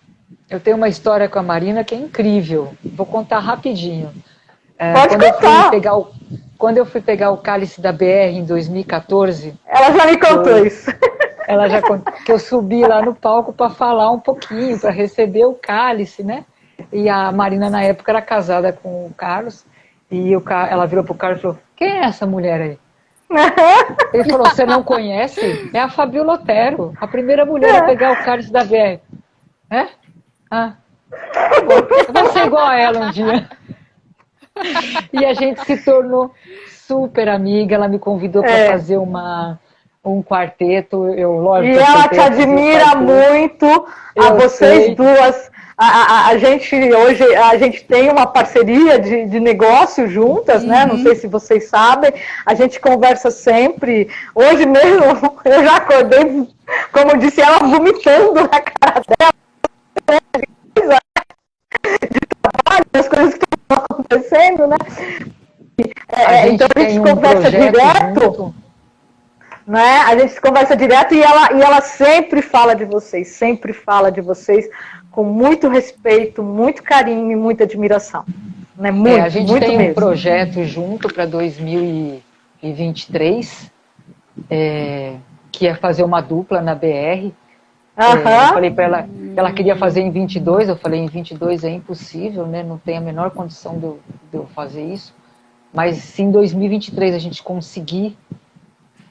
Eu tenho uma história com a Marina que é incrível. Vou contar rapidinho. Pode contar. Quando eu fui pegar o cálice da BR em 2014... Ela já me contou isso. Ela já contou que eu subi lá no palco para falar um pouquinho, para receber o cálice, né? E a Marina, na época, era casada com o Carlos. E ela virou pro Carlos e falou, quem é essa mulher aí? Ele falou, você não conhece? É a Fabíola Otero, a primeira mulher a pegar o cálice da BR. É? Ah, eu vou ser igual a ela um dia. E a gente se tornou super amiga, ela me convidou para fazer um quarteto. Lógico, e ela te admira muito, a vocês duas. A gente hoje tem uma parceria de negócio juntas, né? Não sei se vocês sabem. A gente conversa sempre. Hoje mesmo eu já acordei, como eu disse, ela vomitando na cara dela. De trabalho, as coisas que estão acontecendo, né? Então a gente conversa direto. Né? A gente conversa direto e ela sempre fala de vocês com muito respeito, muito carinho e muita admiração. Né? Muito, a gente muito tem mesmo. Um projeto junto para 2023, que é fazer uma dupla na BR. Eu falei para ela queria fazer em 22, eu falei em 22 é impossível, né? Não tem a menor condição de eu fazer isso. Mas se em 2023 a gente conseguir,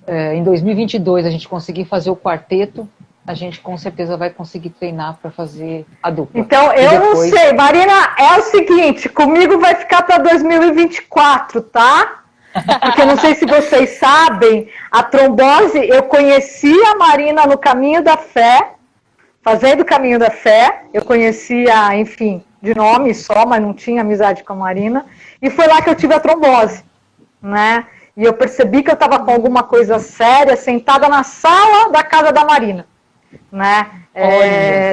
em 2022 a gente conseguir fazer o quarteto, a gente com certeza vai conseguir treinar para fazer a dupla. Então, eu não sei, Marina, é o seguinte, comigo vai ficar para 2024, tá? Porque não sei se vocês sabem, a trombose, eu conheci a Marina no Caminho da Fé, fazendo o Caminho da Fé, eu conhecia, enfim, de nome só, mas não tinha amizade com a Marina, e foi lá que eu tive a trombose, né? E eu percebi que eu estava com alguma coisa séria, sentada na sala da casa da Marina, né?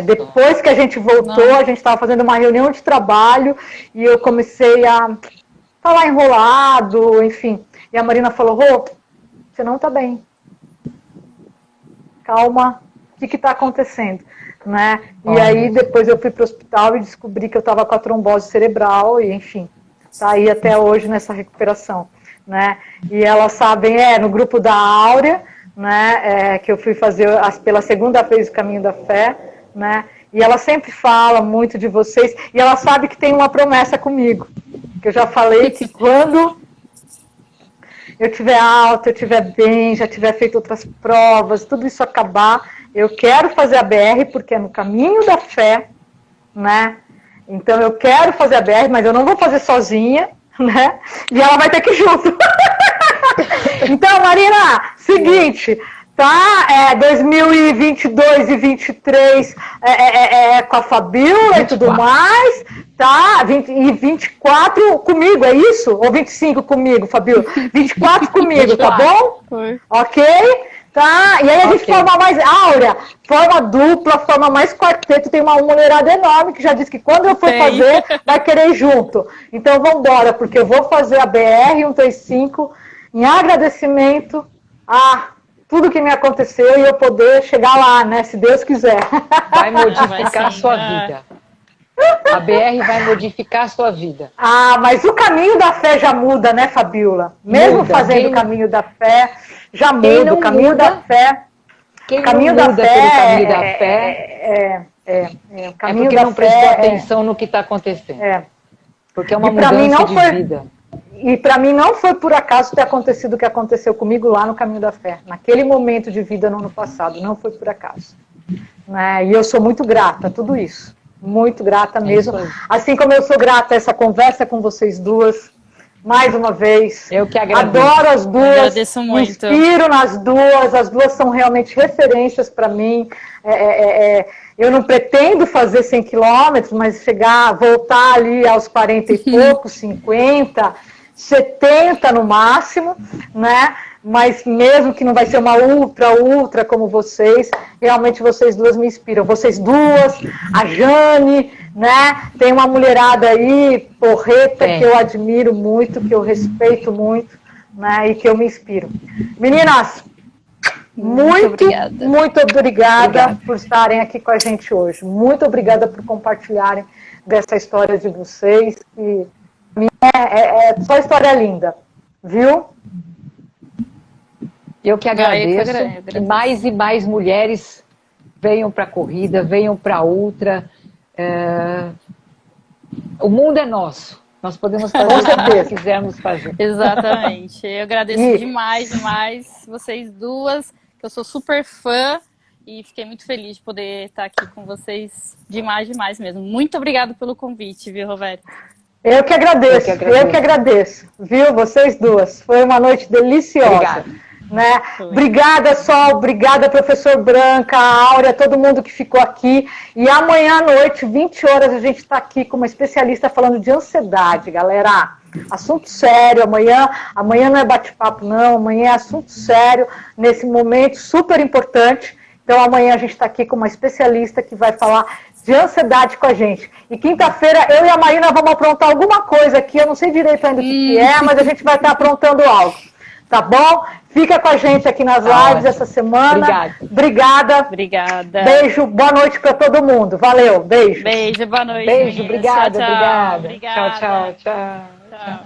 Depois que a gente voltou, a gente estava fazendo uma reunião de trabalho, e eu comecei a falar enrolado, enfim. E a Marina falou, Rô, você não está bem. Calma, o que está acontecendo? Né? E aí depois eu fui para o hospital e descobri que eu estava com a trombose cerebral e enfim, tá aí até hoje nessa recuperação, né? E elas sabem, no grupo da Áurea, né, que eu fui fazer pela segunda vez o Caminho da Fé, né? E ela sempre fala muito de vocês e ela sabe que tem uma promessa comigo, que eu já falei que quando eu tiver alta, eu tiver bem, já tiver feito outras provas, tudo isso acabar, eu quero fazer a BR porque é no Caminho da Fé, né? Então eu quero fazer a BR, mas eu não vou fazer sozinha, né? E ela vai ter que ir junto. Então, Marina, seguinte, tá? 2022 e 23 com a Fabiola 24. E tudo mais, tá? E 24 comigo, é isso? Ou 25 comigo, Fabiola? 24 comigo, tá bom? Foi. Ok? Tá? E aí a gente forma mais Áurea, forma dupla, forma mais quarteto, tem uma mulherada enorme que já disse que quando eu for fazer, vai querer ir junto. Então vamos embora, porque eu vou fazer a BR 135 em agradecimento a tudo que me aconteceu e eu poder chegar lá, né? Se Deus quiser. Vai modificar a sua vida. A BR vai modificar a sua vida. Ah, mas o Caminho da Fé já muda, né, Fabiola? Mesmo fazendo o Caminho da Fé, já muda. O Caminho da Fé. Quem Caminho não muda pelo Caminho da Fé o Caminho porque da não prestou atenção no que está acontecendo. Porque é uma mudança de vida. E para mim não foi por acaso ter acontecido o que aconteceu comigo lá no Caminho da Fé. Naquele momento de vida no ano passado. Não foi por acaso. Né? E eu sou muito grata a tudo isso. Muito grata mesmo. Assim como eu sou grata a essa conversa com vocês duas. Mais uma vez. Eu que agradeço. Adoro as duas. Agradeço muito. Me inspiro nas duas. As duas são realmente referências para mim. Eu não pretendo fazer 100 quilômetros, mas voltar ali aos 40 e poucos, 50, 70 no máximo, né? Mas mesmo que não vai ser uma ultra como vocês, realmente vocês duas me inspiram. Vocês duas, a Jane, né? Tem uma mulherada aí, porreta, que eu admiro muito, que eu respeito muito, né? E que eu me inspiro. Meninas, muito obrigada por estarem aqui com a gente hoje. Muito obrigada por compartilharem dessa história de vocês. Que é só história linda, viu? Eu que agradeço que mais e mais mulheres venham para a corrida, venham para a ultra. O mundo é nosso. Nós podemos fazer o que quisermos fazer. Exatamente. Eu agradeço demais vocês duas, que eu sou super fã e fiquei muito feliz de poder estar aqui com vocês demais mesmo. Muito obrigada pelo convite, viu, Roberto? Eu que agradeço, viu, vocês duas. Foi uma noite deliciosa. Obrigada. Né? Obrigada, Sol, obrigada, professor Branca, Áurea, todo mundo que ficou aqui. E amanhã à noite, 20 horas, a gente está aqui com uma especialista falando de ansiedade, galera. Assunto sério, amanhã não é bate-papo, não, amanhã é assunto sério, nesse momento super importante. Então amanhã a gente está aqui com uma especialista que vai falar de ansiedade com a gente. E quinta-feira eu e a Marina vamos aprontar alguma coisa aqui, eu não sei direito ainda o que é, mas a gente vai estar aprontando algo. Tá bom? Fica com a gente aqui nas lives essa semana. Obrigada. Beijo, boa noite para todo mundo. Valeu, beijo. Beijo, boa noite. Beijo, obrigada. Tchau. Tchau.